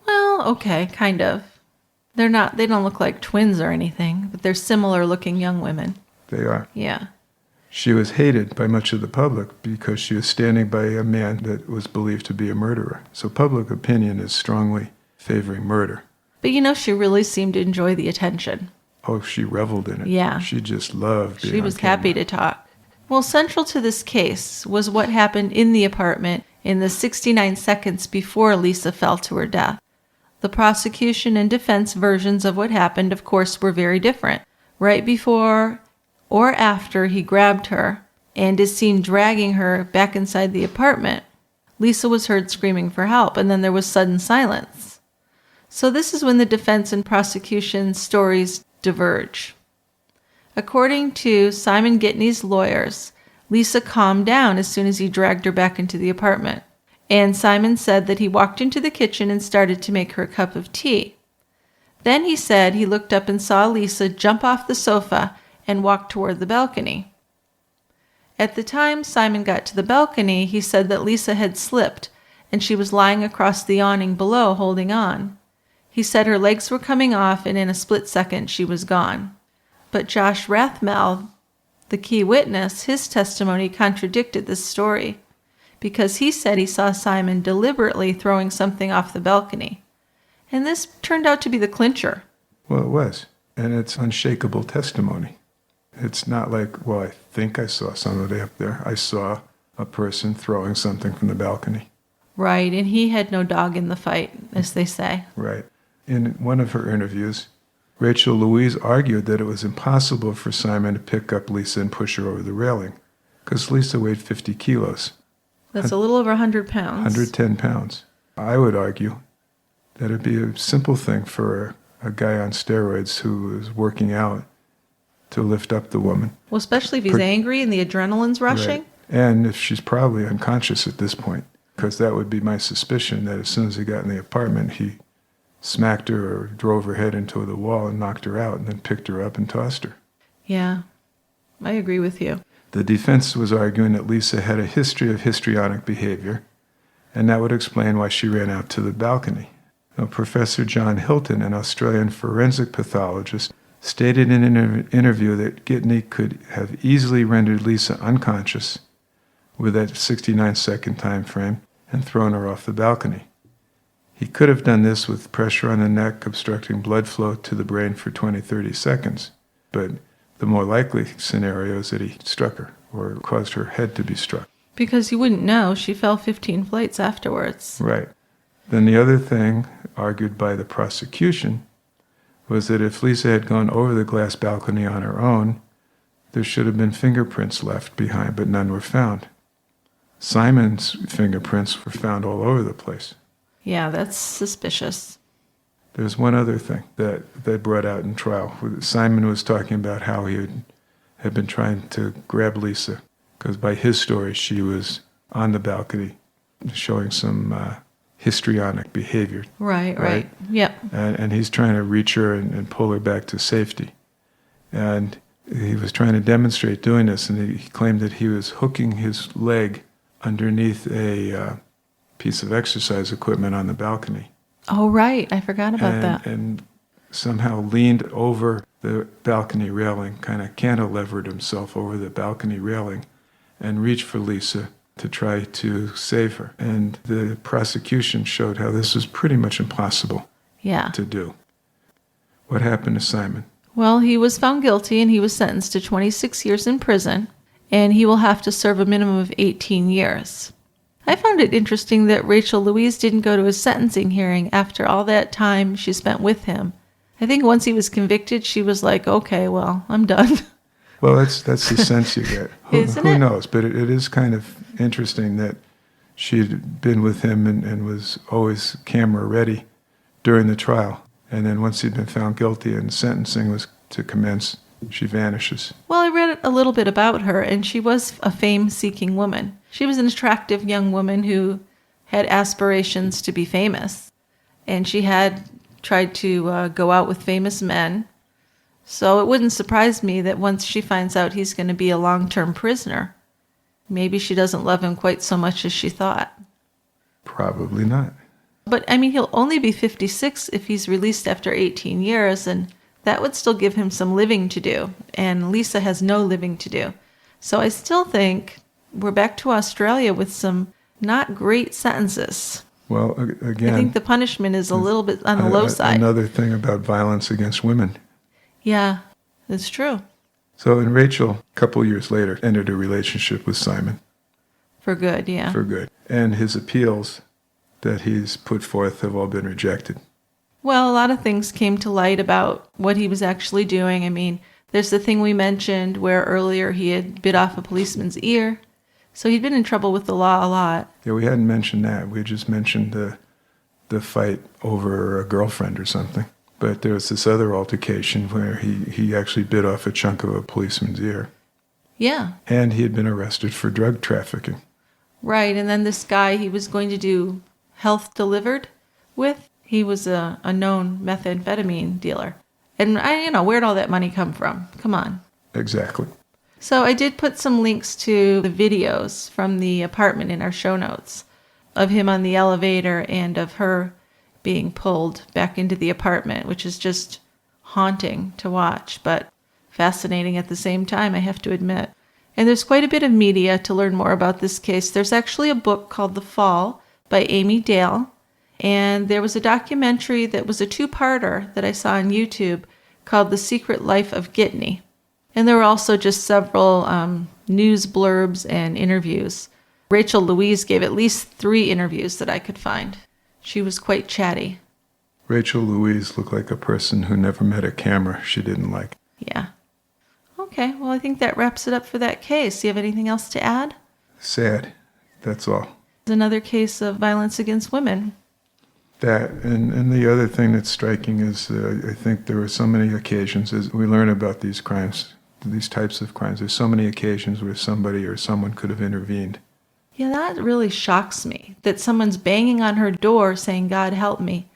Well, okay, kind of. They don't look like twins or anything, but they're similar looking young women. They are. Yeah. She was hated by much of the public because she was standing by a man that was believed to be a murderer. So public opinion is strongly favoring murder. But she really seemed to enjoy the attention. Oh, she reveled in it. Yeah. She just loved being She was on camera. happy to talk. Well, central to this case was what happened in the apartment in the 69 seconds before Lisa fell to her death. The prosecution and defense versions of what happened, of course, were very different. Right before or after he grabbed her and is seen dragging her back inside the apartment, Lisa was heard screaming for help, and then there was sudden silence. So this is when the defense and prosecution stories diverge. According to Simon Gittany's lawyers, Lisa calmed down as soon as he dragged her back into the apartment. And Simon said that he walked into the kitchen and started to make her a cup of tea. Then he said he looked up and saw Lisa jump off the sofa and walk toward the balcony. At the time Simon got to the balcony, he said that Lisa had slipped and she was lying across the awning below holding on. He said her legs were coming off and in a split second she was gone. But Josh Rothman, the key witness, his testimony contradicted this story, because he said he saw Simon deliberately throwing something off the balcony. And this turned out to be the clincher. Well, it was. And it's unshakable testimony. It's not like, well, I think I saw somebody up there. I saw a person throwing something from the balcony. Right, and he had no dog in the fight, as they say. Right. In one of her interviews, Rachel Louise argued that it was impossible for Simon to pick up Lisa and push her over the railing, because Lisa weighed 50 kilos. That's a little over 100 pounds. 110 pounds. I would argue that it'd be a simple thing for a guy on steroids who is working out to lift up the woman. Well, especially if he's angry and the adrenaline's rushing. Right. And if she's probably unconscious at this point, because that would be my suspicion, that as soon as he got in the apartment, he smacked her or drove her head into the wall and knocked her out and then picked her up and tossed her. Yeah, I agree with you. The defense was arguing that Lisa had a history of histrionic behavior, and that would explain why she ran out to the balcony. Now, Professor John Hilton, an Australian forensic pathologist, stated in an interview that Gittany could have easily rendered Lisa unconscious with that 69-second time frame and thrown her off the balcony. He could have done this with pressure on the neck obstructing blood flow to the brain for 20-30 seconds, but the more likely scenario is that he struck her or caused her head to be struck. Because you wouldn't know, she fell 15 flights afterwards. Right. Then the other thing argued by the prosecution was that if Lisa had gone over the glass balcony on her own, there should have been fingerprints left behind, but none were found. Simon's fingerprints were found all over the place. Yeah, that's suspicious. There's one other thing that they brought out in trial. Simon was talking about how he had been trying to grab Lisa, because by his story, she was on the balcony showing some histrionic behavior. Right. Yep. And he's trying to reach her and pull her back to safety. And he was trying to demonstrate doing this, and he claimed that he was hooking his leg underneath a piece of exercise equipment on the balcony. Oh, right. I forgot about that. And somehow leaned over the balcony railing, kind of cantilevered himself over the balcony railing, and reached for Lisa to try to save her. And the prosecution showed how this was pretty much impossible to do. What happened to Simon? Well, he was found guilty and he was sentenced to 26 years in prison, and he will have to serve a minimum of 18 years. I found it interesting that Rachel Louise didn't go to his sentencing hearing after all that time she spent with him. I think once he was convicted, she was like, okay, well, I'm done. Well, that's the sense you get. Who knows? But it is kind of interesting that she'd been with him and was always camera ready during the trial. And then once he'd been found guilty and sentencing was to commence, she vanishes. Well, I read a little bit about her, and she was a fame-seeking woman. She was an attractive young woman who had aspirations to be famous, and she had tried to go out with famous men. So it wouldn't surprise me that once she finds out he's going to be a long-term prisoner, maybe she doesn't love him quite so much as she thought. Probably not. But, I mean, he'll only be 56 if he's released after 18 years, and that would still give him some living to do. And Lisa has no living to do. So I still think we're back to Australia with some not great sentences. Well, again, I think the punishment is a little bit on the low side. Another thing about violence against women. Yeah, that's true. So, and Rachel, a couple years later, entered a relationship with Simon. For good, yeah. For good. And his appeals that he's put forth have all been rejected. Well, a lot of things came to light about what he was actually doing. I mean, there's the thing we mentioned where earlier he had bit off a policeman's ear. So he'd been in trouble with the law a lot. Yeah, we hadn't mentioned that. We just mentioned the fight over a girlfriend or something. But there was this other altercation where he actually bit off a chunk of a policeman's ear. Yeah. And he had been arrested for drug trafficking. Right, and then this guy he was going to do health delivered with, he was a known methamphetamine dealer. And where'd all that money come from? Come on. Exactly. So I did put some links to the videos from the apartment in our show notes of him on the elevator and of her being pulled back into the apartment, which is just haunting to watch, but fascinating at the same time, I have to admit. And there's quite a bit of media to learn more about this case. There's actually a book called The Fall by Amy Dale, and there was a documentary that was a two-parter that I saw on YouTube called The Secret Life of Gittany. And there were also just several news blurbs and interviews. Rachel Louise gave at least 3 interviews that I could find. She was quite chatty. Rachel Louise looked like a person who never met a camera she didn't like. Yeah. Okay, well, I think that wraps it up for that case. Do you have anything else to add? Sad. That's all. It's another case of violence against women. That, and the other thing that's striking is I think there were so many occasions as we learn about these crimes, these types of crimes, there's so many occasions where somebody or someone could have intervened. Yeah, that really shocks me, that someone's banging on her door saying, God help me,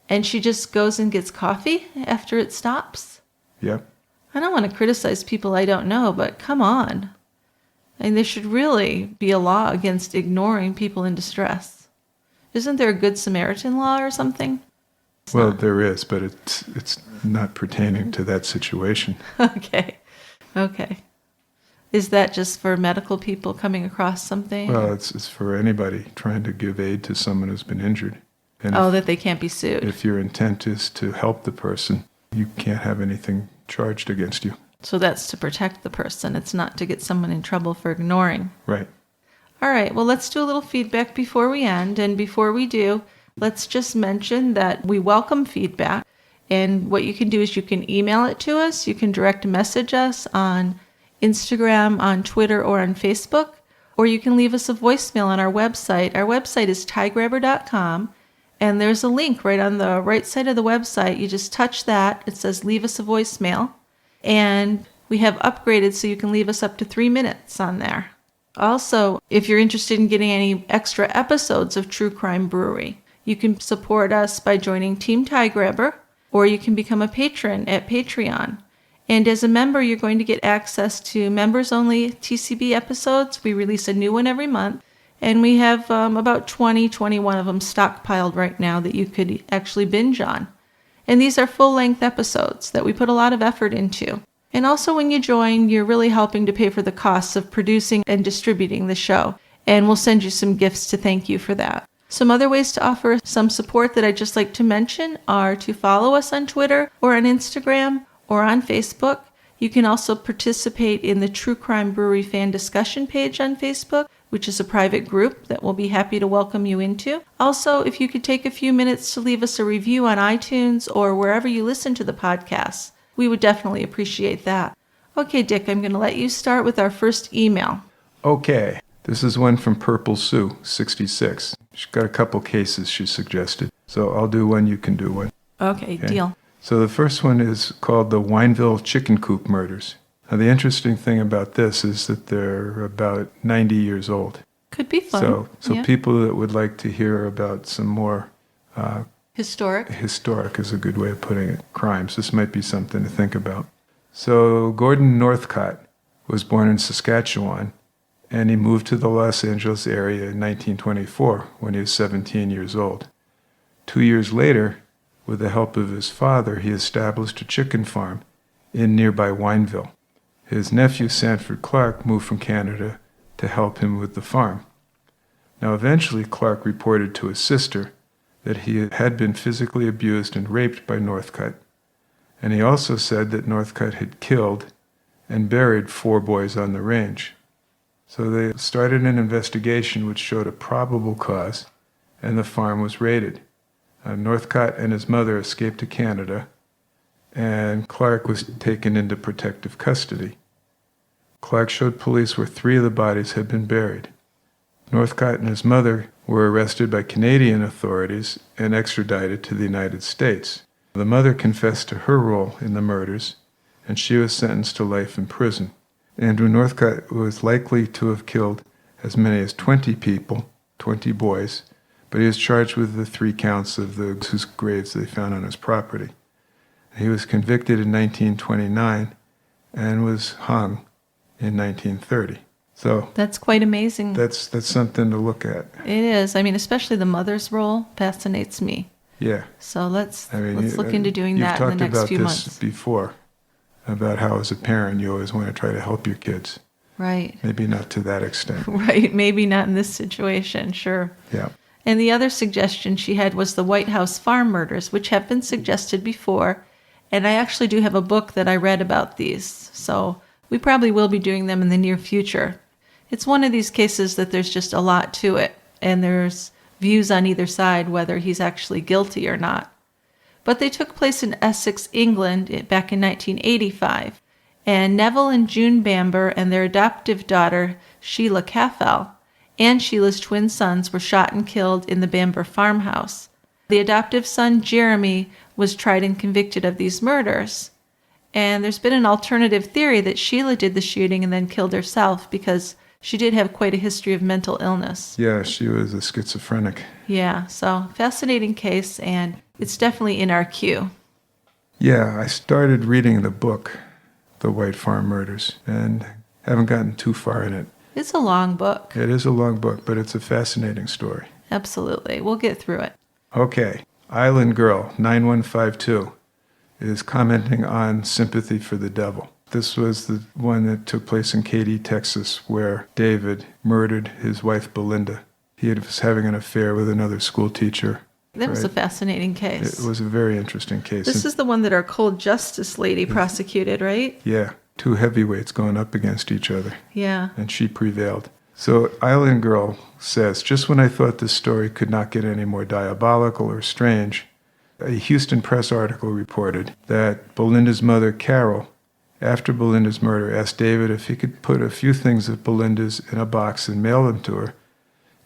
and she just goes and gets coffee after it stops. Yep. I don't want to criticize people I don't know, but come on. And there should really be a law against ignoring people in distress. Isn't there a Good Samaritan law or something? Well, there is, but it's not pertaining to that situation. Okay. Is that just for medical people coming across something? Well, it's for anybody trying to give aid to someone who's been injured. And that they can't be sued. If your intent is to help the person, you can't have anything charged against you. So that's to protect the person. It's not to get someone in trouble for ignoring. Right. All right, well, let's do a little feedback before we end. And before we do, let's just mention that we welcome feedback. And what you can do is you can email it to us. You can direct message us on Instagram, on Twitter, or on Facebook. Or you can leave us a voicemail on our website. Our website is tiegrabber.com. And there's a link right on the right side of the website. You just touch that. It says leave us a voicemail. And we have upgraded so you can leave us up to 3 minutes on there. Also, if you're interested in getting any extra episodes of True Crime Brewery, you can support us by joining Team Tiegrabber, or you can become a patron at Patreon. And as a member, you're going to get access to members-only TCB episodes. We release a new one every month. And we have about 21 of them stockpiled right now that you could actually binge on. And these are full-length episodes that we put a lot of effort into. And also when you join, you're really helping to pay for the costs of producing and distributing the show. And we'll send you some gifts to thank you for that. Some other ways to offer some support that I'd just like to mention are to follow us on Twitter or on Instagram or on Facebook. You can also participate in the True Crime Brewery fan discussion page on Facebook, which is a private group that we'll be happy to welcome you into. Also, if you could take a few minutes to leave us a review on iTunes or wherever you listen to the podcasts, we would definitely appreciate that. Okay, Dick, I'm going to let you start with our first email. Okay. This is one from Purple Sue, 66. She's got a couple cases she suggested. So I'll do one, you can do one. Okay, deal. So the first one is called the Wineville Chicken Coop Murders. Now the interesting thing about this is that they're about 90 years old. Could be fun. So yeah. People that would like to hear about some more Historic is a good way of putting it, crimes, this might be something to think about. So Gordon Northcott was born in Saskatchewan, and he moved to the Los Angeles area in 1924 when he was 17 years old. 2 years later, with the help of his father, he established a chicken farm in nearby Wineville. His nephew, Sanford Clark, moved from Canada to help him with the farm. Now, eventually, Clark reported to his sister that he had been physically abused and raped by Northcutt, and he also said that Northcutt had killed and buried 4 boys on the range. So they started an investigation which showed a probable cause, and the farm was raided. Northcott and his mother escaped to Canada, and Clark was taken into protective custody. Clark showed police where 3 of the bodies had been buried. Northcott and his mother were arrested by Canadian authorities and extradited to the United States. The mother confessed to her role in the murders, and she was sentenced to life in prison. Andrew Northcott was likely to have killed as many as 20 people, 20 boys, but he was charged with the 3 counts of whose graves they found on his property. He was convicted in 1929 and was hung in 1930. So that's quite amazing. That's something to look at. It is. I mean, especially the mother's role fascinates me. Yeah. So let's look into doing that in the next few months. You've talked about this before, about how as a parent you always want to try to help your kids. Right. Maybe not to that extent. Right. Maybe not in this situation. Sure. Yeah. And the other suggestion she had was the White House farm murders, which have been suggested before. And I actually do have a book that I read about these. So we probably will be doing them in the near future. It's one of these cases that there's just a lot to it, and there's views on either side whether he's actually guilty or not. But they took place in Essex, England, back in 1985, and Neville and June Bamber and their adoptive daughter, Sheila Caffell, and Sheila's twin sons were shot and killed in the Bamber farmhouse. The adoptive son, Jeremy, was tried and convicted of these murders. And there's been an alternative theory that Sheila did the shooting and then killed herself because she did have quite a history of mental illness. Yeah, she was a schizophrenic. Yeah, so fascinating case, and it's definitely in our queue. Yeah, I started reading the book, The White Farm Murders, and haven't gotten too far in it. It's a long book. It is a long book, but it's a fascinating story. Absolutely. We'll get through it. Okay. Island Girl 9152 is commenting on Sympathy for the Devil. This was the one that took place in Katy, Texas, where David murdered his wife, Belinda. He was having an affair with another school teacher. That was a fascinating case. It was a very interesting case. This is the one that our cold justice lady prosecuted, right? Yeah. 2 heavyweights going up against each other. Yeah. And she prevailed. So Island Girl says, just when I thought this story could not get any more diabolical or strange, a Houston Press article reported that Belinda's mother, Carol, after Belinda's murder, asked David if he could put a few things of Belinda's in a box and mail them to her,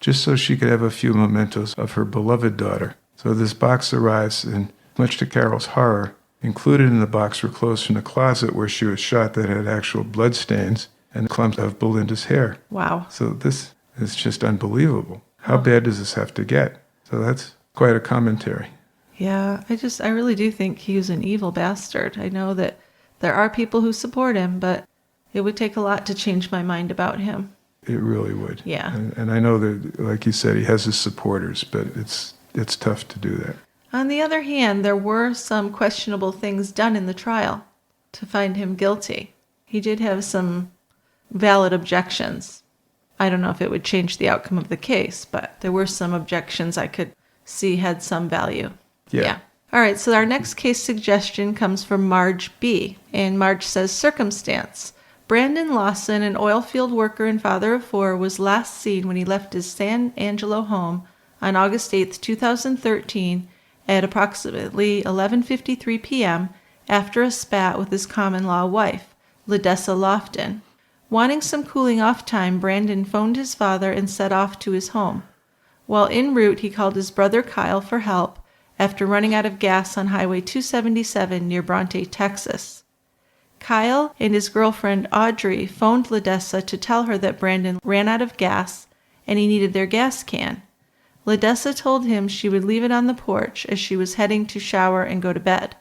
just so she could have a few mementos of her beloved daughter. So this box arrives, and much to Carol's horror, included in the box were clothes from the closet where she was shot that had actual blood stains and clumps of Belinda's hair. Wow. So this is just unbelievable. How bad does this have to get? So that's quite a commentary. Yeah, I really do think he was an evil bastard. I know that there are people who support him, but it would take a lot to change my mind about him. It really would. Yeah. And I know that, like you said, he has his supporters, but it's tough to do that. On the other hand, there were some questionable things done in the trial to find him guilty. He did have some valid objections. I don't know if it would change the outcome of the case, but there were some objections I could see had some value. Yeah. All right, so our next case suggestion comes from Marge B. And Marge says, circumstance. Brandon Lawson, an oil field worker and father of 4, was last seen when he left his San Angelo home on August 8, 2013 at approximately 11:53 p.m. after a spat with his common-law wife, Ledessa Lofton. Wanting some cooling-off time, Brandon phoned his father and set off to his home. While en route, he called his brother Kyle for help after running out of gas on Highway 277 near Bronte, Texas. Kyle and his girlfriend Audrey phoned Ledessa to tell her that Brandon ran out of gas and he needed their gas can. Ledessa told him she would leave it on the porch as she was heading to shower and go to bed.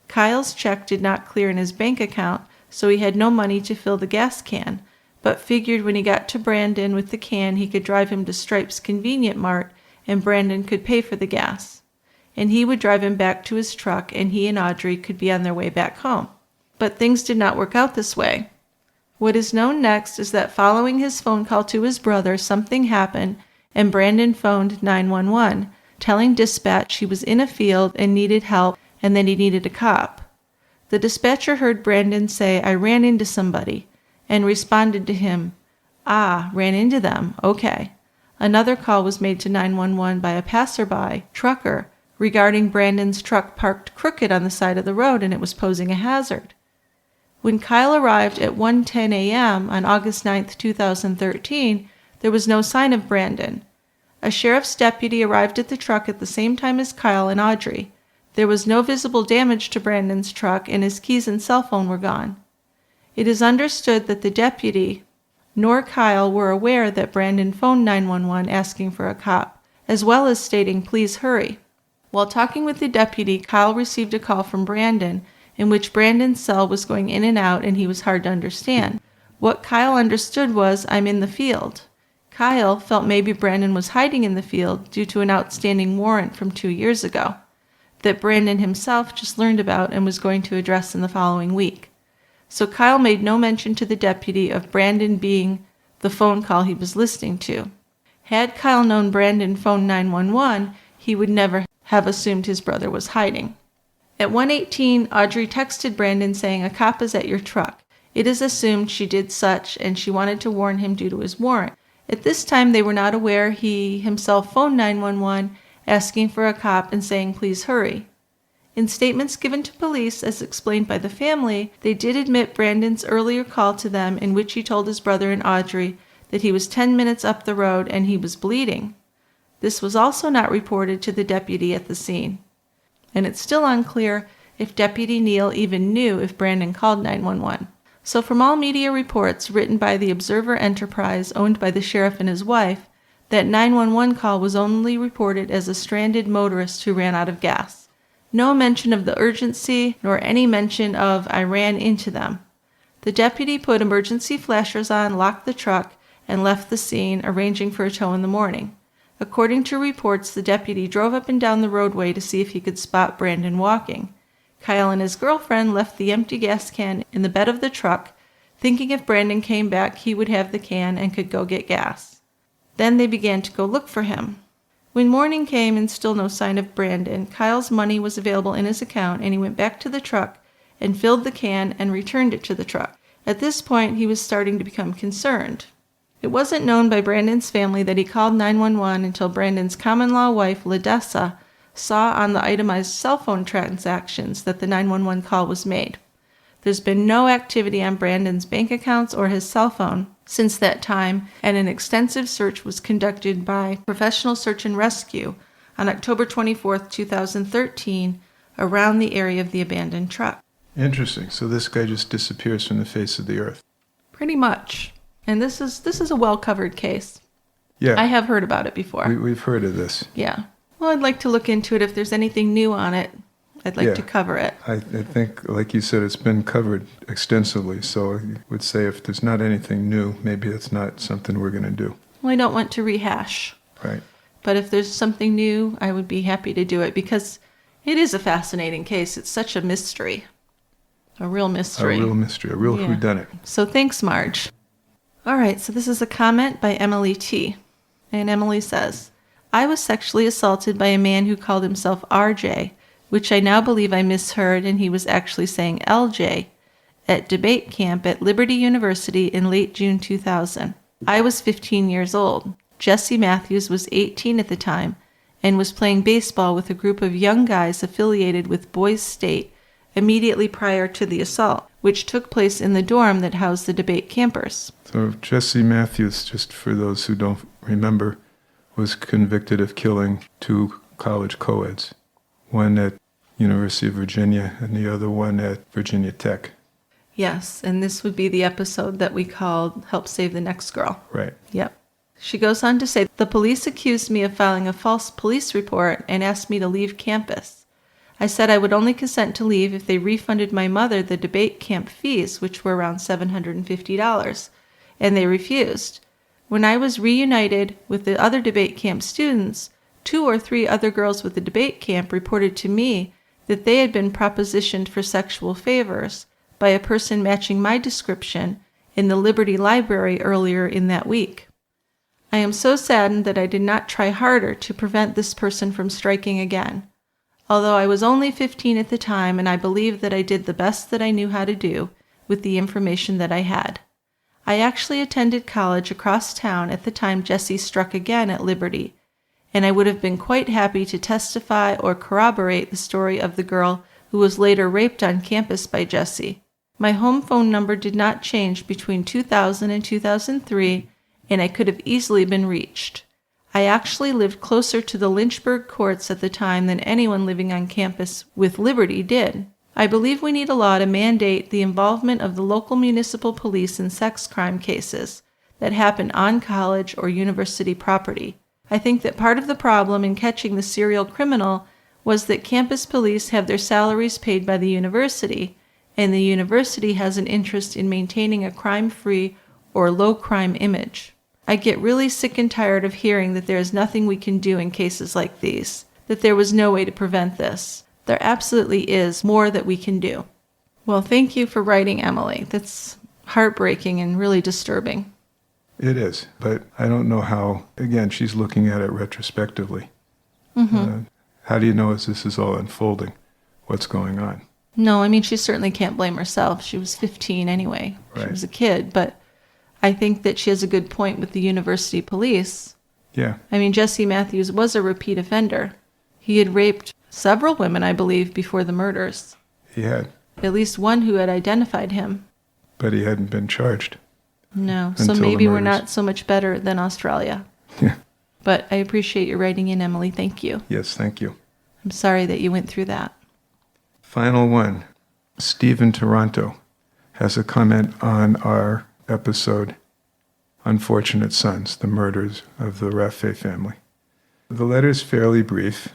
Kyle's check did not clear in his bank account, so he had no money to fill the gas can, but figured when he got to Brandon with the can he could drive him to Stripe's Convenient Mart and Brandon could pay for the gas. And he would drive him back to his truck and he and Audrey could be on their way back home. But things did not work out this way. What is known next is that following his phone call to his brother, something happened and Brandon phoned 911, telling dispatch he was in a field and needed help and that he needed a cop. The dispatcher heard Brandon say, "I ran into somebody," and responded to him, "Ah, ran into them, okay." Another call was made to 911 by a passerby, trucker, regarding Brandon's truck parked crooked on the side of the road and it was posing a hazard. When Kyle arrived at 1:10 a.m. on August 9, 2013, there was no sign of Brandon. A sheriff's deputy arrived at the truck at the same time as Kyle and Audrey. There was no visible damage to Brandon's truck and his keys and cell phone were gone. It is understood that the deputy nor Kyle were aware that Brandon phoned 911 asking for a cop, as well as stating, "Please hurry." While talking with the deputy, Kyle received a call from Brandon in which Brandon's cell was going in and out and he was hard to understand. What Kyle understood was, "I'm in the field." Kyle felt maybe Brandon was hiding in the field due to an outstanding warrant from 2 years ago that Brandon himself just learned about and was going to address in the following week. So Kyle made no mention to the deputy of Brandon being the phone call he was listening to. Had Kyle known Brandon phoned 911, he would never have assumed his brother was hiding. At 1:18, Audrey texted Brandon saying, "A cop is at your truck." It is assumed she did such and she wanted to warn him due to his warrant. At this time, they were not aware he himself phoned 911 asking for a cop and saying, "Please hurry." In statements given to police, as explained by the family, they did admit Brandon's earlier call to them in which he told his brother and Audrey that he was 10 minutes up the road and he was bleeding. This was also not reported to the deputy at the scene. And it's still unclear if Deputy Neal even knew if Brandon called 911. So from all media reports written by the Observer Enterprise owned by the sheriff and his wife, that 911 call was only reported as a stranded motorist who ran out of gas. No mention of the urgency, nor any mention of "I ran into them." The deputy put emergency flashers on, locked the truck, and left the scene, arranging for a tow in the morning. According to reports, the deputy drove up and down the roadway to see if he could spot Brandon walking. Kyle and his girlfriend left the empty gas can in the bed of the truck, thinking if Brandon came back, he would have the can and could go get gas. Then they began to go look for him. When morning came and still no sign of Brandon, Kyle's money was available in his account and he went back to the truck and filled the can and returned it to the truck. At this point, he was starting to become concerned. It wasn't known by Brandon's family that he called 911 until Brandon's common-law wife, Ledessa, saw on the itemized cell phone transactions that the 911 call was made. There's been no activity on Brandon's bank accounts or his cell phone since that time, and an extensive search was conducted by Professional Search and Rescue on October 24, 2013, around the area of the abandoned truck. Interesting. So this guy just disappears from the face of the earth. Pretty much. And this is a well-covered case. Yeah. I have heard about it before. We've heard of this. Yeah. Well, I'd like to look into it. If there's anything new on it, I'd like to cover it. I think, like you said, it's been covered extensively. So I would say if there's not anything new, maybe it's not something we're going to do. Well, I don't want to rehash. Right. But if there's something new, I would be happy to do it because it is a fascinating case. It's such a mystery. A real mystery. A real mystery. A real whodunit. So thanks, Marge. All right, so this is a comment by Emily T. And Emily says, "I was sexually assaulted by a man who called himself RJ, which I now believe I misheard and he was actually saying LJ, at debate camp at Liberty University in late June 2000. I was 15 years old. Jesse Matthews was 18 at the time and was playing baseball with a group of young guys affiliated with Boys State immediately prior to the assault, which took place in the dorm that housed the debate campers." So Jesse Matthews, just for those who don't remember, was convicted of killing 2 college co-eds, one at University of Virginia and the other one at Virginia Tech. Yes, and this would be the episode that we called Help Save the Next Girl. Right. Yep. She goes on to say, "The police accused me of filing a false police report and asked me to leave campus. I said I would only consent to leave if they refunded my mother the debate camp fees, which were around $750, and they refused. When I was reunited with the other debate camp students, 2 or 3 other girls with the debate camp reported to me that they had been propositioned for sexual favors by a person matching my description in the Liberty Library earlier in that week. I am so saddened that I did not try harder to prevent this person from striking again. Although I was only 15 at the time, and I believe that I did the best that I knew how to do with the information that I had. I actually attended college across town at the time Jesse struck again at Liberty, and I would have been quite happy to testify or corroborate the story of the girl who was later raped on campus by Jesse. My home phone number did not change between 2000 and 2003, and I could have easily been reached. I actually lived closer to the Lynchburg courts at the time than anyone living on campus with Liberty did. I believe we need a law to mandate the involvement of the local municipal police in sex crime cases that happen on college or university property. I think that part of the problem in catching the serial criminal was that campus police have their salaries paid by the university, and the university has an interest in maintaining a crime-free or low-crime image. I get really sick and tired of hearing that there is nothing we can do in cases like these, that there was no way to prevent this. There absolutely is more that we can do. Well, thank you for writing, Emily. That's heartbreaking and really disturbing. It is, but I don't know how, again, she's looking at it retrospectively. How do you know as this is all unfolding what's going on? No, I mean, she certainly can't blame herself. She was 15 anyway. Right. She was a kid, but I think that she has a good point with the university police. Yeah. I mean, Jesse Matthews was a repeat offender. He had raped several women, I believe, before the murders. He had. At least one who had identified him. But he hadn't been charged. No, so Until the maybe we're murders. not so much better than Australia. Yeah. But I appreciate your writing in, Emily. Thank you. Yes, thank you. I'm sorry that you went through that. Final one. Steve in Toronto has a comment on our episode, Unfortunate Sons, the murders of the Raffet family. The letter is fairly brief.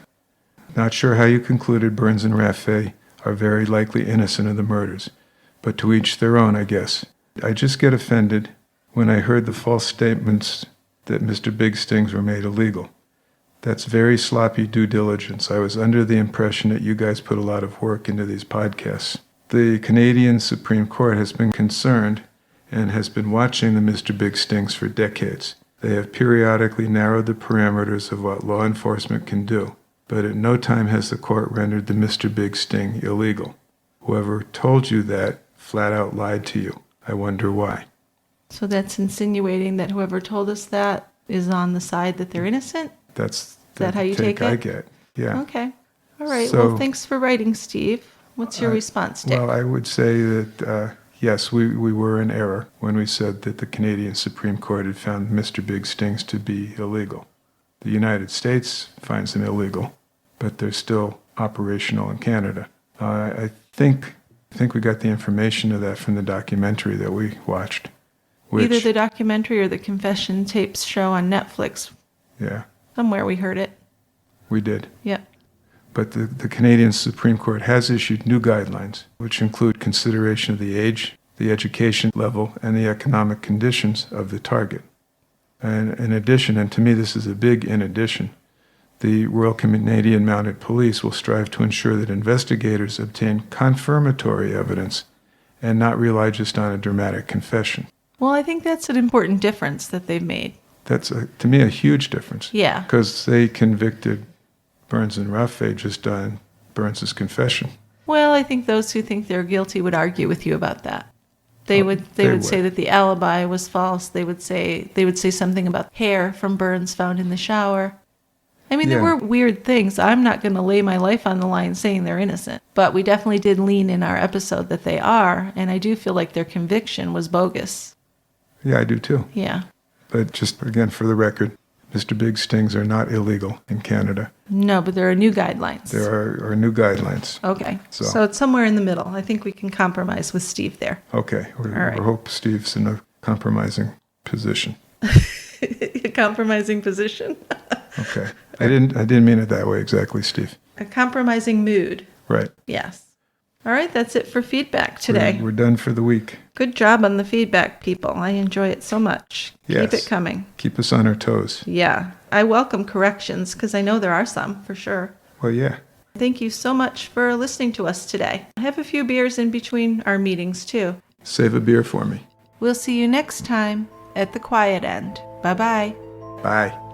Not sure how you concluded Burns and Raffet are very likely innocent of the murders, but to each their own, I guess. I just get offended when I heard the false statements that Mr. Big Stings were made illegal. That's very sloppy due diligence. I was under the impression that you guys put a lot of work into these podcasts. The Canadian Supreme Court has been concerned and has been watching the Mr. Big Stings for decades. They have periodically narrowed the parameters of what law enforcement can do, but at no time has the court rendered the Mr. Big Sting illegal. Whoever told you that flat out lied to you. I wonder why. So that's insinuating that whoever told us that is on the side that they're innocent? That's that how you take it? I get. Yeah. Okay. All right. So- well, thanks for writing, Steve. What's your response, Dick? Well, I would say that, yes, we were in error when we said that the Canadian Supreme Court had found Mr. Big Stings to be illegal. The United States finds them illegal, but they're still operational in Canada. I think we got the information of that from the documentary that we watched. Either the documentary or the confession tapes show on Netflix. Yeah, Somewhere we heard it. we did. Yep. But the Canadian Supreme Court has issued new guidelines, which include consideration of the age, the education level, and the economic conditions of the target. And in addition, and to me this is a big in addition, the Royal Canadian Mounted Police will strive to ensure that investigators obtain confirmatory evidence and not rely just on a dramatic confession. Well, I think that's an important difference that they've made. That's, to me, a huge difference. Yeah. Because they convicted Burns and Raffet just on Burns's confession. Well, I think those who think they're guilty would argue with you about that. They would say that the alibi was false. They would say something about hair from Burns found in the shower. I mean, there were weird things. I'm not going to lay my life on the line saying they're innocent, but we definitely did lean in our episode that they are, and I do feel like their conviction was bogus. Yeah, I do too. Yeah. But just again, for the record, Mr. Big Stings are not illegal in Canada. No, but there are new guidelines. There are new guidelines. Okay. So- So it's somewhere in the middle. I think we can compromise with Steve there. Okay, we right. hope Steve's in a compromising position. A compromising position. Okay, I didn't mean it that way exactly, Steve. A compromising mood. Right. Yes. All right, that's it for feedback today. We're done for the week. Good job on the feedback, people. I enjoy it so much. Yes. Keep it coming. Keep us on our toes. Yeah. I welcome corrections because I know there are some, for sure. Well, yeah. Thank you so much for listening to us today. Have a few beers in between our meetings, too. Save a beer for me. We'll see you next time at the quiet end. Bye-bye. Bye.